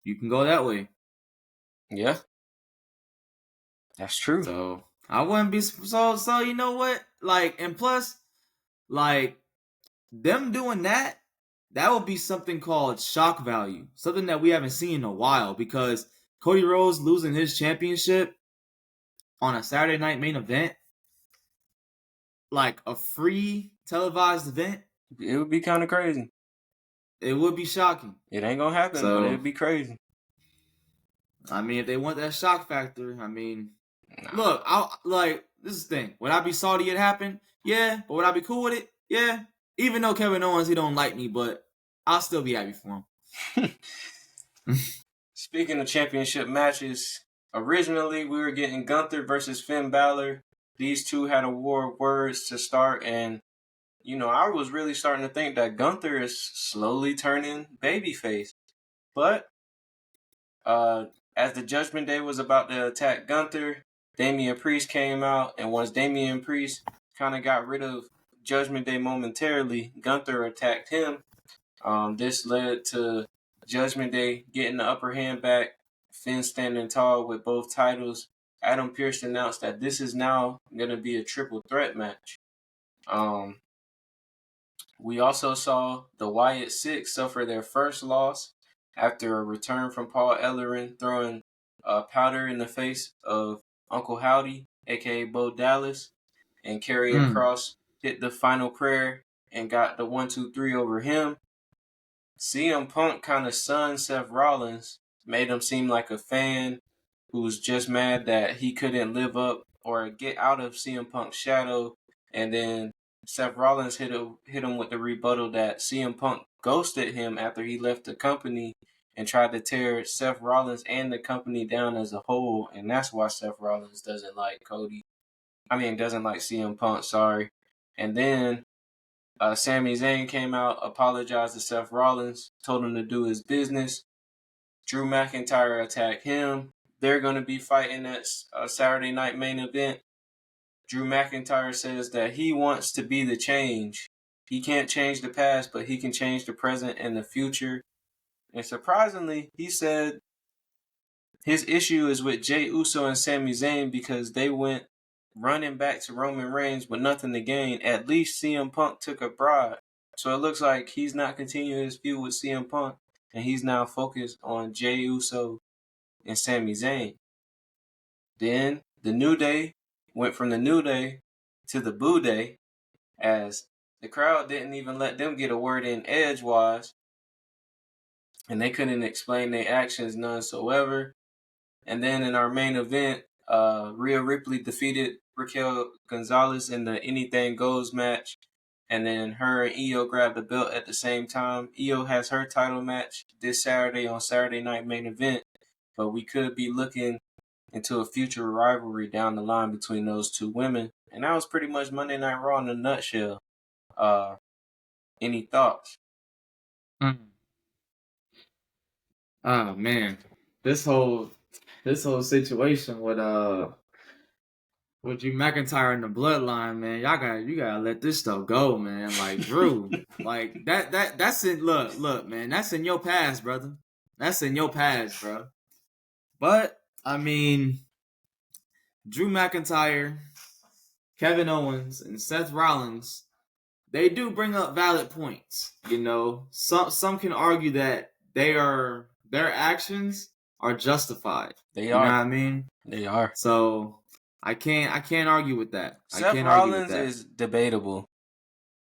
You can go that way. Yeah, that's true. So I wouldn't be so you know what? Like, and plus, like, them doing that would be something called shock value. Something that we haven't seen in a while, because Cody Rhodes losing his championship on a Saturday Night Main Event, like a free televised event, It would be kind of crazy. It would be shocking. It ain't gonna happen, but it'd be crazy. I mean, if they want that shock factor, I mean, look, this is the thing. Would I be salty it happened? Yeah. But would I be cool with it? Yeah. Even though Kevin Owens, he don't like me, but I'll still be happy for him. Speaking of championship matches, originally we were getting Gunther versus Finn Balor. These two had a war of words to start, and I was really starting to think that Gunther is slowly turning babyface. But as the Judgment Day was about to attack Gunther, Damian Priest came out, and once Damian Priest kind of got rid of Judgment Day momentarily, Gunther attacked him. This led to Judgment Day getting the upper hand back, Finn standing tall with both titles. Adam Pearce announced that this is now going to be a triple threat match. We also saw the Wyatt Six suffer their first loss after a return from Paul Ellering throwing powder in the face of Uncle Howdy, a.k.a. Bo Dallas, and Karrion Kross hit the final prayer and got the 1-2-3 over him. CM Punk kind of sunned Seth Rollins, made him seem like a fan who was just mad that he couldn't live up or get out of CM Punk's shadow, and then Seth Rollins hit him with the rebuttal that CM Punk ghosted him after he left the company and tried to tear Seth Rollins and the company down as a whole, and that's why Seth Rollins doesn't like CM Punk, sorry. And then Sami Zayn came out, apologized to Seth Rollins, told him to do his business. Drew McIntyre attacked him. They're going to be fighting at Saturday Night Main Event. Drew McIntyre says that he wants to be the change. He can't change the past, but he can change the present and the future. And surprisingly, he said his issue is with Jey Uso and Sami Zayn because they went running back to Roman Reigns with nothing to gain, at least CM Punk took a bribe. So it looks like he's not continuing his feud with CM Punk, and he's now focused on Jey Uso and Sami Zayn. Then the New Day went from the New Day to the Boo Day, as the crowd didn't even let them get a word in edgewise, and they couldn't explain their actions none whatsoever. And then in our main event, Rhea Ripley defeated Raquel Gonzalez in the Anything Goes match. And then her and Io grabbed the belt at the same time. Io has her title match this Saturday on Saturday Night Main Event. But we could be looking into a future rivalry down the line between those two women. And that was pretty much Monday Night Raw in a nutshell. Any thoughts? Oh man, this whole situation with Drew McIntyre and the Bloodline, man, you gotta let this stuff go, man. Like Drew, like that's in look, man, that's in your past, brother. That's in your past, bro. But I mean, Drew McIntyre, Kevin Owens, and Seth Rollins, they do bring up valid points. You know, some can argue that their actions are justified. They are. You know what I mean? They are. So I can't argue with that. Seth Rollins is debatable.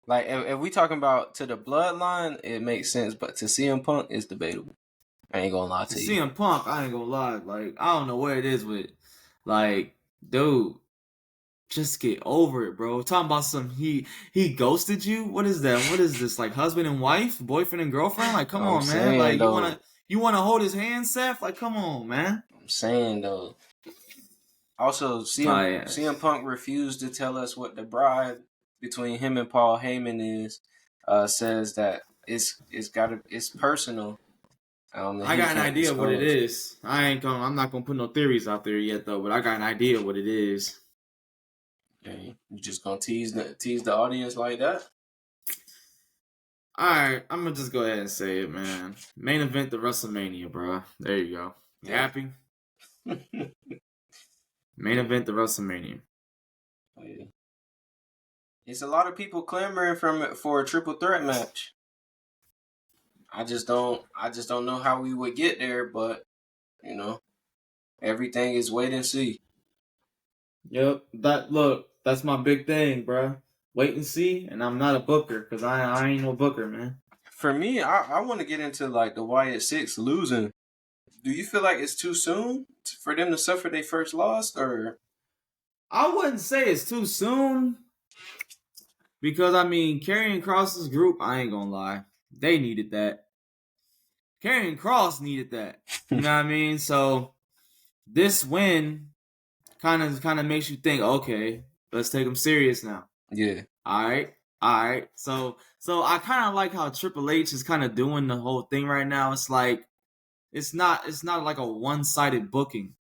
Like if we talking about to the Bloodline, it makes sense, but to CM Punk, it's debatable. I ain't gonna lie to you. CM Punk, I ain't gonna lie. Like I don't know what it is with, like, dude, just get over it, bro. Talking about some he ghosted you. What is that? What is this? Like husband and wife, boyfriend and girlfriend? Like come on, man. Like you wanna hold his hand, Seth? Like come on, man. I'm saying though. Also, CM Punk refused to tell us what the bribe between him and Paul Heyman is. Says that it's personal. I got an idea of what it is. I'm not gonna put no theories out there yet though, but I got an idea of what it is. Okay. You just gonna tease the audience like that? Alright, I'm gonna just go ahead and say it, man. Main event the WrestleMania, bro. There you go. You happy? Main event the WrestleMania. Oh, yeah. It's a lot of people clamoring for a triple threat match. I just don't know how we would get there, but you know, everything is wait and see. Yep, that's my big thing, bro. Wait and see, and I'm not a booker because I ain't no booker, man. For me, I want to get into like the Wyatt Six losing. Do you feel like it's too soon for them to suffer their first loss, or? I wouldn't say it's too soon because I mean, Karrion Kross's group, I ain't gonna lie, they needed that. Karrion Kross needed that. You know what I mean? So this win kind of makes you think, okay, let's take them serious now. Yeah. All right. So I kind of like how Triple H is kind of doing the whole thing right now. It's like it's not like a one-sided booking,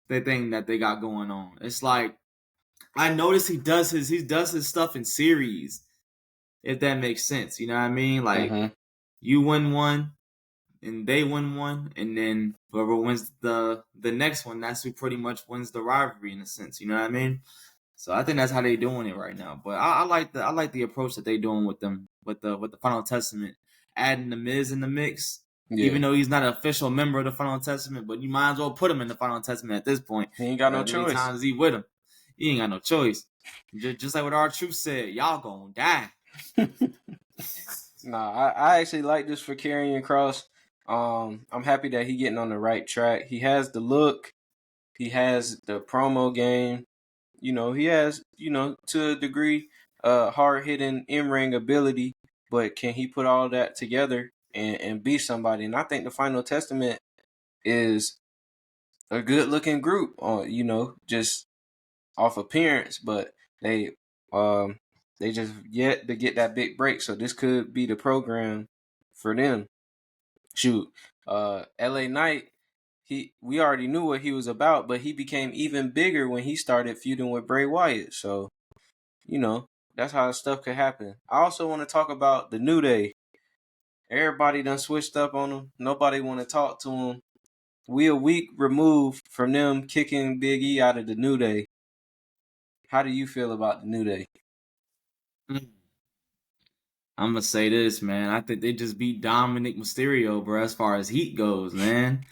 the thing that they got going on. It's like I noticed he does his stuff in series, if that makes sense. You know what I mean? Like you win one, and they win one, and then whoever wins the next one, that's who pretty much wins the rivalry in a sense. You know what I mean? So I think that's how they doing it right now. But I like the approach that they doing with them with the Final Testament, adding the Miz in the mix. Yeah. Even though he's not an official member of the Final Testament, but you might as well put him in the Final Testament at this point. He ain't got no choice. How many times he with him? He ain't got no choice. Just like what R-Truth said, y'all gonna die. Nah, I actually like this for Karrion Kross. I'm happy that he getting on the right track. He has the look. He has the promo game. You know, he has, to a degree, hard-hitting in-ring ability. But can he put all that together and be somebody? And I think the Final Testament is a good-looking group, just off appearance. But they just yet to get that big break. So this could be the program for them. Shoot, LA Knight, we already knew what he was about, but he became even bigger when he started feuding with Bray Wyatt. So, that's how stuff could happen. I also want to talk about the New Day. Everybody done switched up on them. Nobody want to talk to them. We a week removed from them kicking Big E out of the New Day. How do you feel about the New Day? I'm gonna say this, man. I think they just beat Dominic Mysterio, bro. As far as heat goes, man.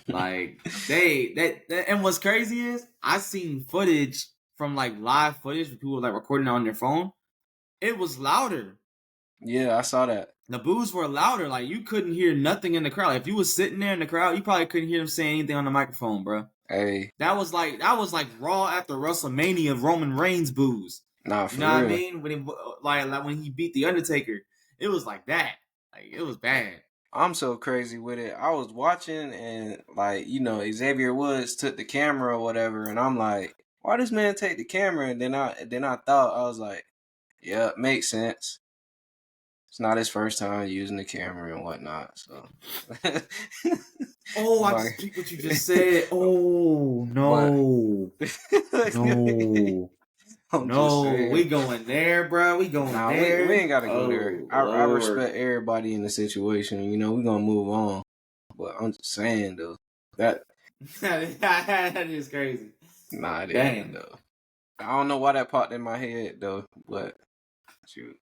Like and what's crazy is I seen footage from like live footage with people like recording on their phone. It was louder. Yeah, I saw that. The boos were louder. Like you couldn't hear nothing in the crowd. Like, if you was sitting there in the crowd, you probably couldn't hear them saying anything on the microphone, bro. Hey, that was like Raw after WrestleMania Roman Reigns boos. nah, You for know what I real. mean? When like when he beat the Undertaker, it was like that. Like it was bad. I'm so crazy with it. I was watching and like, Xavier Woods took the camera or whatever, and I'm like, why this man take the camera? And then I thought, I was like, yeah, it makes sense. It's not his first time using the camera and whatnot. So Oh, I just picked what you just said. Oh no. No. I'm just No, saying. we going there, bro. We going there. We ain't gotta go there. I Lord. respect everybody in the situation. We're gonna move on. But I'm just saying though, that that is crazy. nah, it ain't though. I don't know why that popped in my head though, but shoot,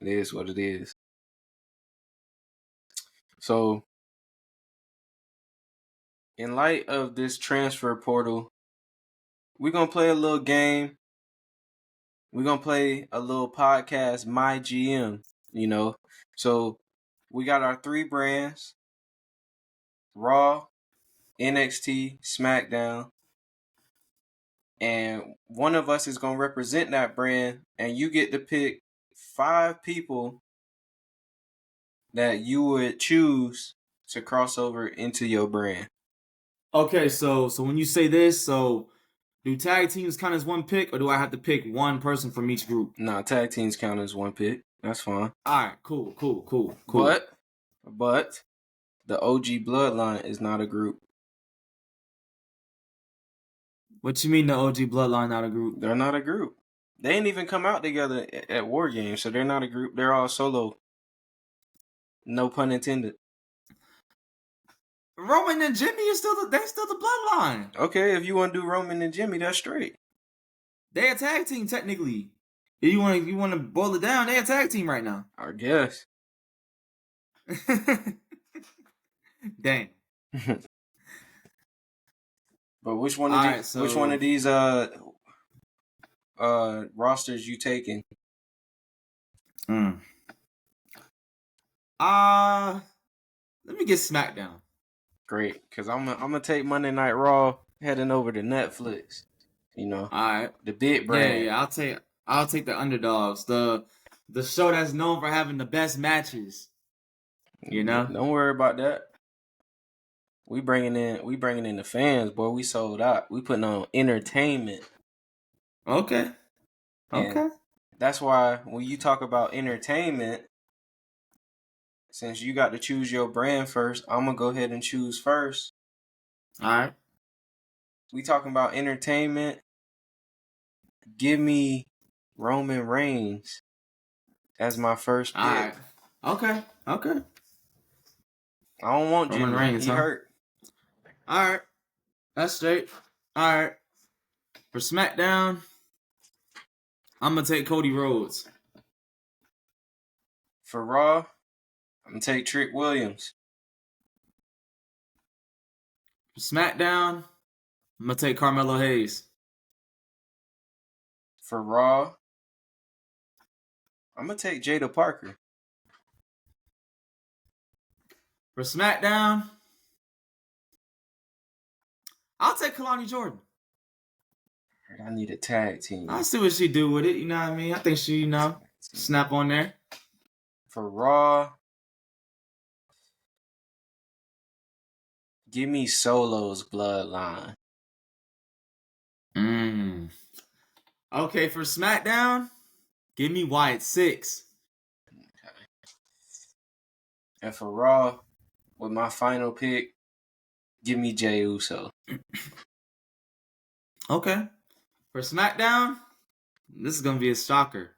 it is what it is. So, in light of this transfer portal, we're gonna play a little game. We're gonna play a little podcast, My GM. So we got our 3 brands: Raw, NXT, SmackDown, and one of us is gonna represent that brand, and you get to pick 5 people that you would choose to cross over into your brand. Okay, so when you say this, so do tag teams count as one pick, or do I have to pick one person from each group? Nah, tag teams count as one pick. That's fine. All right, cool. But the OG Bloodline is not a group. What you mean the OG Bloodline not a group? They're not a group. They ain't even come out together at War Games, so they're not a group. They're all solo. No pun intended. Roman and Jimmy is still the Bloodline. Okay, if you want to do Roman and Jimmy, that's straight. They a tag team technically. If you want to boil it down, they a tag team right now. I guess. Dang. But which one of these rosters you taking? Let me get SmackDown. Great, because I'm gonna take Monday Night Raw heading over to Netflix. All right, the big brand. Yeah. I'll take the underdogs. The show that's known for having the best matches. Don't worry about that. We bringing in the fans, boy. We sold out. We putting on entertainment. Okay. And that's why when you talk about entertainment, since you got to choose your brand first, I'm gonna go ahead and choose first. All right. We talking about entertainment. Give me Roman Reigns as my first pick. All right. Okay. I don't want Roman Jimmy. Reigns, He hurt. All right. That's straight. All right. For SmackDown, I'm going to take Cody Rhodes. For Raw, I'm going to take Trick Williams. For SmackDown, I'm going to take Carmelo Hayes. For Raw, I'm going to take Jada Parker. For SmackDown, I'll take Kalani Jordan. I need a tag team. I'll see what she do with it. You know what I mean? I think she, snap on there. For Raw, give me Solo's Bloodline. Okay, for SmackDown, give me Wyatt Six. Okay. And for Raw, with my final pick, give me Jey Uso. Okay. For SmackDown, this is going to be a shocker.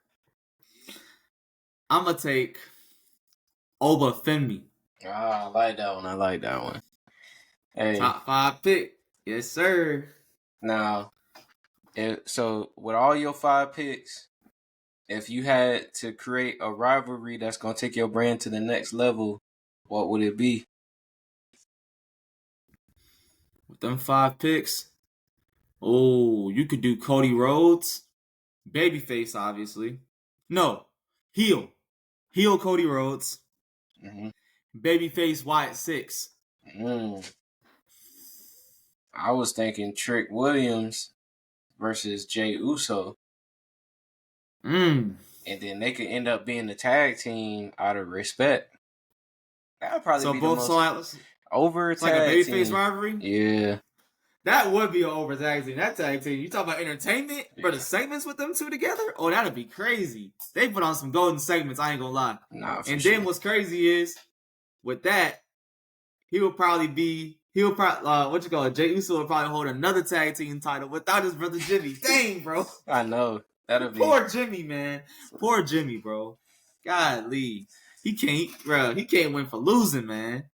I'm going to take Oba Femi. I like that one. Hey. Top 5 pick. Yes, sir. Now, So with all your 5 picks, if you had to create a rivalry that's gonna take your brand to the next level, what would it be? With them 5 picks, you could do Cody Rhodes, babyface, obviously. No, heel Cody Rhodes, Mm-hmm. babyface Wyatt Six. I was thinking Trick Williams versus Jey Uso. And then they could end up being the tag team out of respect. That would probably So be both the most over it's like a tag babyface team. rivalry. Yeah, that would be an over tag team. That tag team. You talk about entertainment, but the segments with them two together. Oh, that'd be crazy. They put on some golden segments. I ain't gonna lie. Nah, for and sure. then what's crazy is with that, Jey Uso would probably hold another tag team title without his brother Jimmy. Dang, bro. I know. That'll be Poor Jimmy, man. Poor Jimmy, bro. Golly. He can't win for losing, man.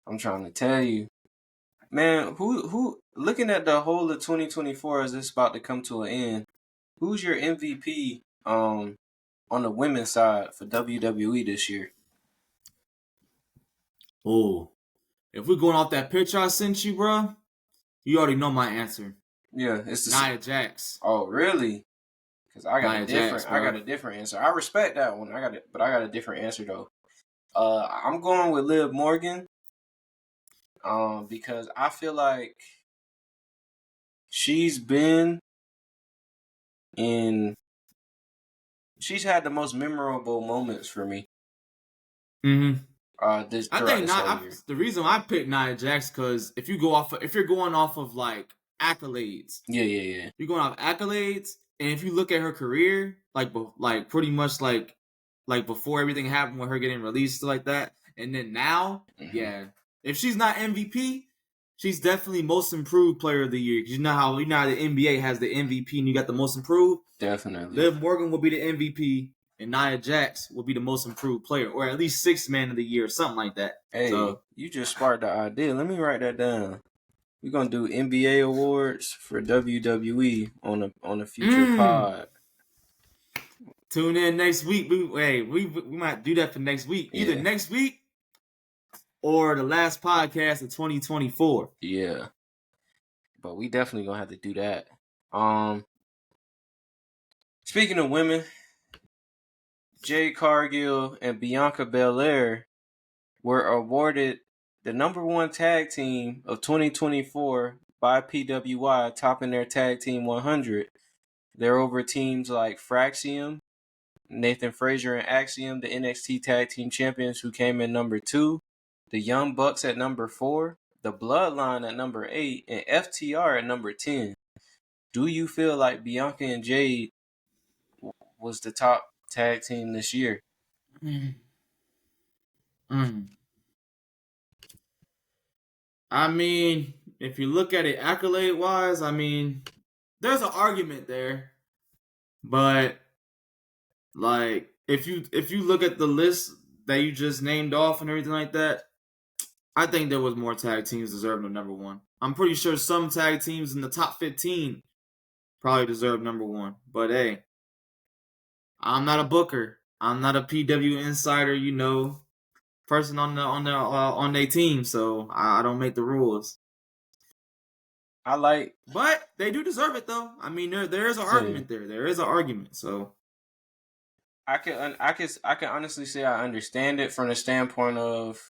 I'm trying to tell you. Man, who looking at the whole of 2024 as it's about to come to an end, who's your MVP on the women's side for WWE this year? Oh. If we're going off that picture I sent you, bro, you already know my answer. Yeah, it's the Nia Jax. Oh, really? Because I got I got a different answer. I respect that one. But I got a different answer though. I'm going with Liv Morgan. Because I feel like she's had the most memorable moments for me. Mm-hmm. The reason I picked Nia Jax because if you're going off of like accolades, yeah, you're going off accolades, and if you look at her career, like pretty much like before everything happened with her getting released like that, and then now, yeah, if she's not MVP, she's definitely most improved player of the year. Because you know how the NBA has the MVP and you got the most improved. Definitely, Liv Morgan will be the MVP. And Nia Jax will be the most improved player, or at least 6th man of the year, or something like that. Hey, you just sparked the idea. Let me write that down. We're gonna do NBA awards for WWE on a future pod. Tune in next week. We might do that for next week. Either next week or the last podcast of 2024. Yeah, but we definitely gonna have to do that. Speaking of women, Jade Cargill and Bianca Belair were awarded the #1 tag team of 2024 by PWI, topping their tag team 100. They're over teams like Fraxium, Nathan Frazier and Axiom, the NXT Tag Team Champions, who came in #2, the Young Bucks at #4, the Bloodline at #8, and FTR at #10. Do you feel like Bianca and Jade was the top tag team this year? I mean, if you look at it accolade-wise, I mean, there's an argument there. But, like, if you look at the list that you just named off and everything like that, I think there was more tag teams deserving of #1. I'm pretty sure some tag teams in the top 15 probably deserve #1. But hey, I'm not a booker. I'm not a PW insider, person on their team, so I don't make the rules. But they do deserve it though. I mean, there is an argument there. There is an argument. So I can honestly say I understand it from the standpoint of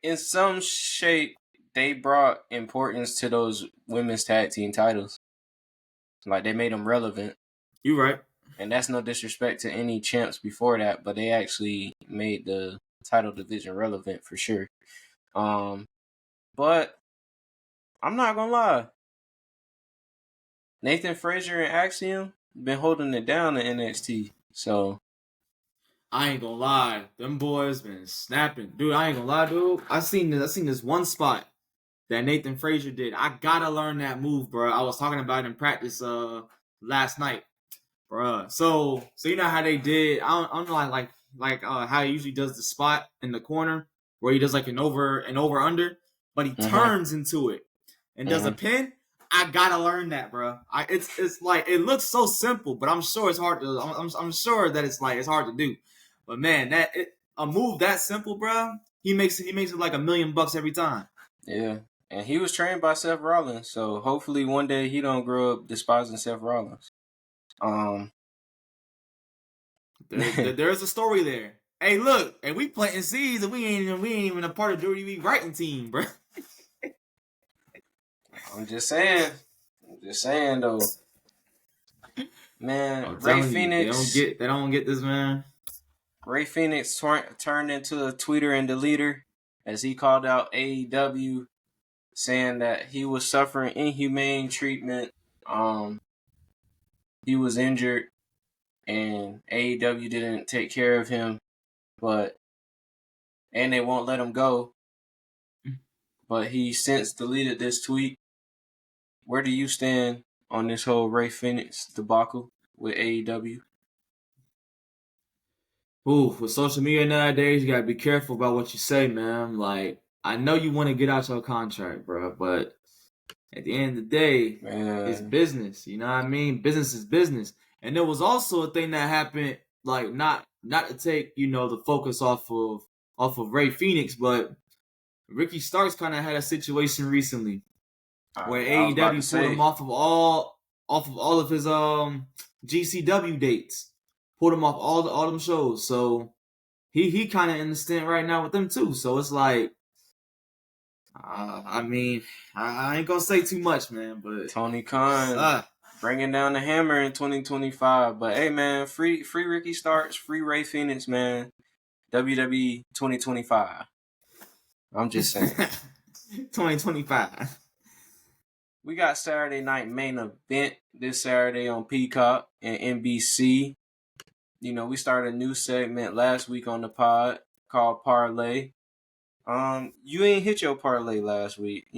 in some shape they brought importance to those women's tag team titles. Like they made them relevant. You're right. And that's no disrespect to any champs before that, but they actually made the title division relevant for sure. But I'm not gonna lie. Nathan Frazier and Axiom been holding it down in NXT. So I ain't gonna lie, them boys been snapping, dude. I ain't gonna lie, dude. I seen this one spot that Nathan Frazier did. I gotta learn that move, bro. I was talking about it in practice last night, bro. So you know how they did? I don't know like how he usually does the spot in the corner where he does like an over under, but he turns into it and does a pin. I gotta learn that, bro. It's like it looks so simple, but I'm sure it's hard to. I'm sure that it's hard to do. But man, a move that simple, bro. He makes it like $1 million every time. Yeah. And he was trained by Seth Rollins, so hopefully one day he don't grow up despising Seth Rollins. There's a story there. Hey, look, and we planting seeds, and we ain't even a part of the WWE writing team, bro. I'm just saying though. Man, Ray You, Phoenix. they don't get this, man. Ray Phoenix turned into a tweeter and deleter as he called out AEW, saying that he was suffering inhumane treatment. He was injured, and AEW didn't take care of him, and they won't let him go. But he since deleted this tweet. Where do you stand on this whole Ray Phoenix debacle with AEW? Ooh, with social media nowadays, you gotta be careful about what you say, man. Like, I know you want to get out your contract, bro, but at the end of the day, it's business. You know what I mean? Business is business. And there was also a thing that happened, like not to take the focus off of Ray Phoenix, but Ricky Starks kind of had a situation recently where AEW pulled him off of all of his GCW dates, pulled him off all them shows. So he kind of in the stint right now with them too. So it's like, I mean, I ain't gonna say too much, man. But Tony Khan bringing down the hammer in 2025. But hey, man, free Ricky Starks, free Ray Phoenix, man. WWE 2025. I'm just saying. 2025. We got Saturday night main event this Saturday on Peacock and NBC. We started a new segment last week on the pod called Parlay. You ain't hit your parlay last week,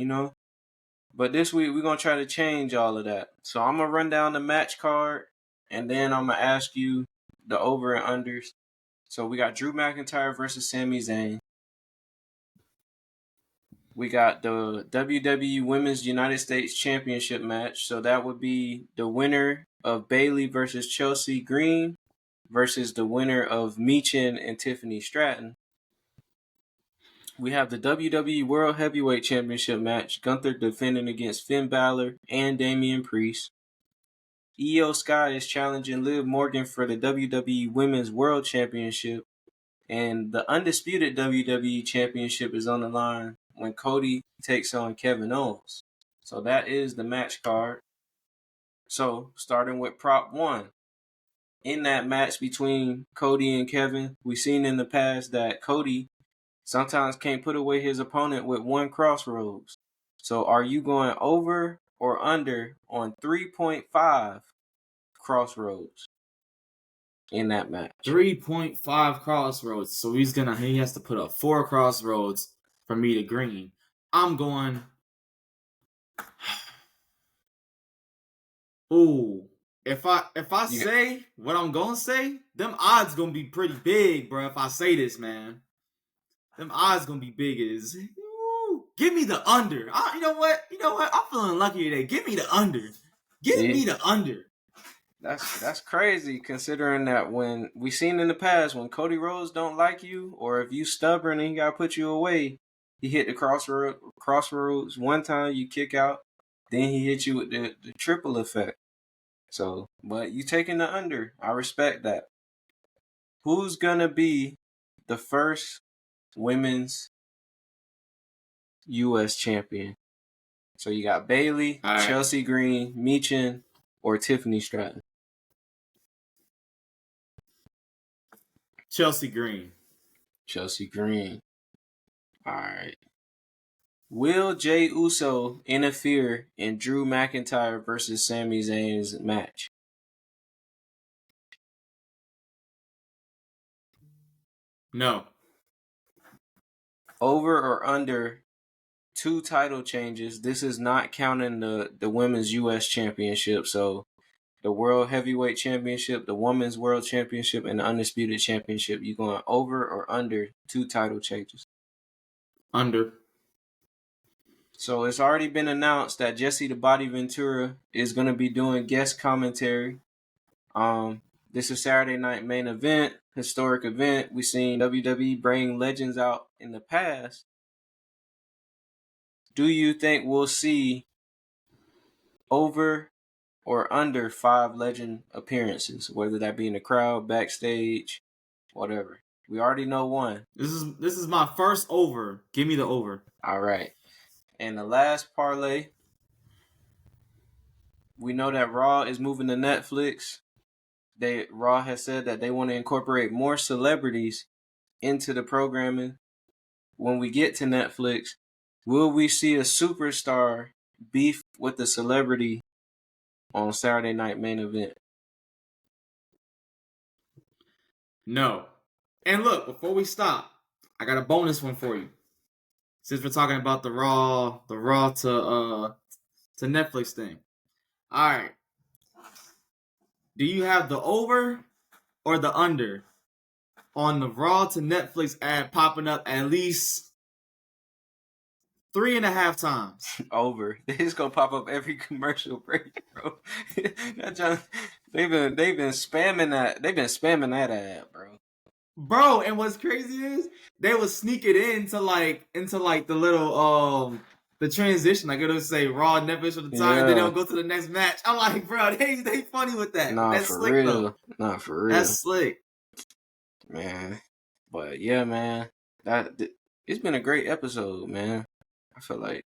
but this week we're gonna try to change all of that. So I'm gonna run down the match card, and then I'm gonna ask you the over and unders. So we got Drew McIntyre versus Sami Zayn. We got the WWE Women's United States Championship match. So that would be the winner of Bayley versus Chelsea Green versus the winner of Michin and Tiffany Stratton. We have the WWE World Heavyweight Championship match. Gunther defending against Finn Balor and Damian Priest. Io Sky is challenging Liv Morgan for the WWE Women's World Championship. And the undisputed WWE Championship is on the line when Cody takes on Kevin Owens. So that is the match card. So starting with prop 1. In that match between Cody and Kevin, we've seen in the past that Cody sometimes can't put away his opponent with one crossroads. So are you going over or under on 3.5 crossroads in that match? 3.5 crossroads. So he has to put up 4 crossroads for me to green. I'm going. Ooh. If I say what I'm gonna say, them odds gonna be pretty big, bro. If I say this, man, them odds gonna be big as. Give me the under. You know what? I'm feeling lucky today. Give me the under. Give me the under. That's crazy, considering that when we seen in the past when Cody Rhodes don't like you, or if you stubborn and he gotta put you away, he hit the crossroads one time, you kick out, then he hit you with the triple effect. So, but you taking the under. I respect that. Who's gonna be the first women's U.S. champion? So you got Bayley, right, Chelsea Green, Michin, or Tiffany Stratton. Chelsea Green. Chelsea Green. All right. Will Jey Uso interfere in Drew McIntyre versus Sami Zayn's match? No. Over or under 2 title changes? This is not counting the Women's U.S. Championship. So the World Heavyweight Championship, the Women's World Championship, and the Undisputed Championship. You going over or under 2 title changes? Under. So it's already been announced that Jesse the Body Ventura is going to be doing guest commentary. This is Saturday Night Main Event, historic event. We've seen WWE bring legends out in the past. Do you think we'll see over or under 5 legend appearances, whether that be in the crowd, backstage, whatever? We already know one. This is my first over. Give me the over. All right. And the last parlay, we know that Raw is moving to Netflix. Raw has said that they want to incorporate more celebrities into the programming. When we get to Netflix, will we see a superstar beef with a celebrity on Saturday Night Main Event? No. And look, before we stop, I got a bonus one for you. Since we're talking about the Raw to Netflix thing. All right. Do you have the over or the under on the Raw to Netflix ad popping up at least 3.5 times? Over. It's gonna pop up every commercial break, bro. They've been spamming that. They've been spamming that ad, bro. Bro, and what's crazy is they would sneak it into the little the transition, like it'll say Raw Netflix at the time, and then they'll go to the next match. I'm like, bro, they funny with that. Nah, That's for slick, real. though. Nah, for real. That's slick, man. But yeah, man, it's been a great episode, man. I feel like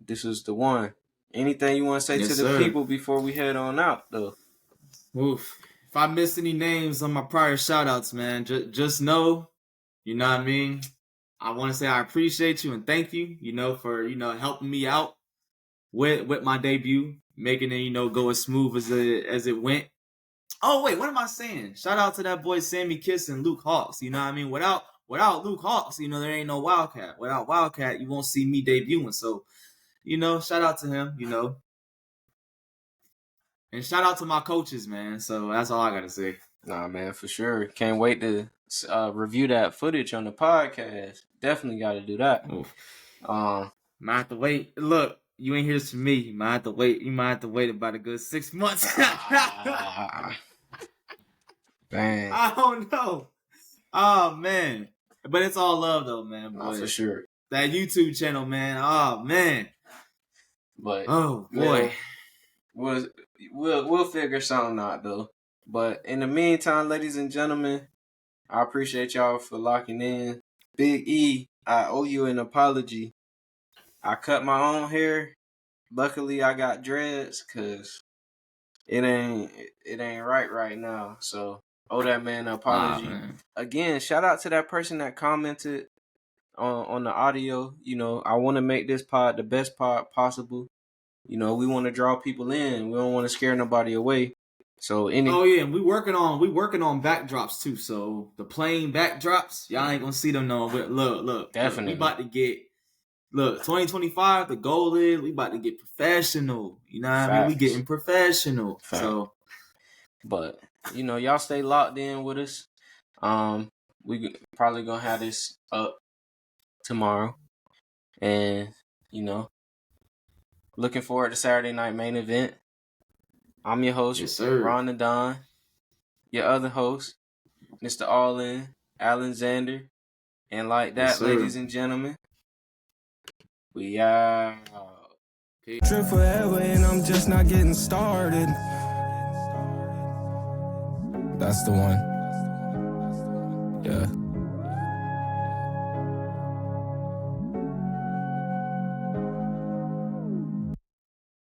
this is the one. Anything you want to say to the people before we head on out, though? Oof. If I miss any names on my prior shout-outs, man, just know, you know what I mean? I want to say I appreciate you and thank you, for, helping me out with my debut, making it, go as smooth as it went. Oh, wait, what am I saying? Shout out to that boy Sammy Kiss and Luke Hawks, you know what I mean? Without Luke Hawks, there ain't no Wildcat. Without Wildcat, you won't see me debuting. So, shout out to him, And shout out to my coaches, man. So that's all I got to say. Nah, man, for sure. Can't wait to review that footage on the podcast. Definitely got to do that. Might have to wait. Look, you ain't hear this from me. You might have to wait. You might have to wait about a good 6 months. Dang. I don't know. Oh, man. But it's all love, though, man. Nah, for sure. That YouTube channel, man. Oh, man. But oh, boy. We'll figure something out, though. But in the meantime, ladies and gentlemen, I appreciate y'all for locking in. Big E, I owe you an apology. I cut my own hair. Luckily, I got dreads because it ain't right now. So, owe that man an apology. Again, shout out to that person that commented on the audio. I want to make this pod the best pod possible. We want to draw people in. We don't want to scare nobody away. So and we working on backdrops too. So the plain backdrops, y'all ain't gonna see them no. Look, definitely. We about to get 2025. The goal is we about to get professional. You know what I mean? We getting professional. Fact. So, but y'all stay locked in with us. We probably gonna have this up tomorrow, and looking forward to Saturday Night Main Event. I'm your host, Ron the Don. Your other host, Mr. Allin Xander. And like that, ladies and gentlemen, we are Trip forever and I'm just not getting started. That's the one.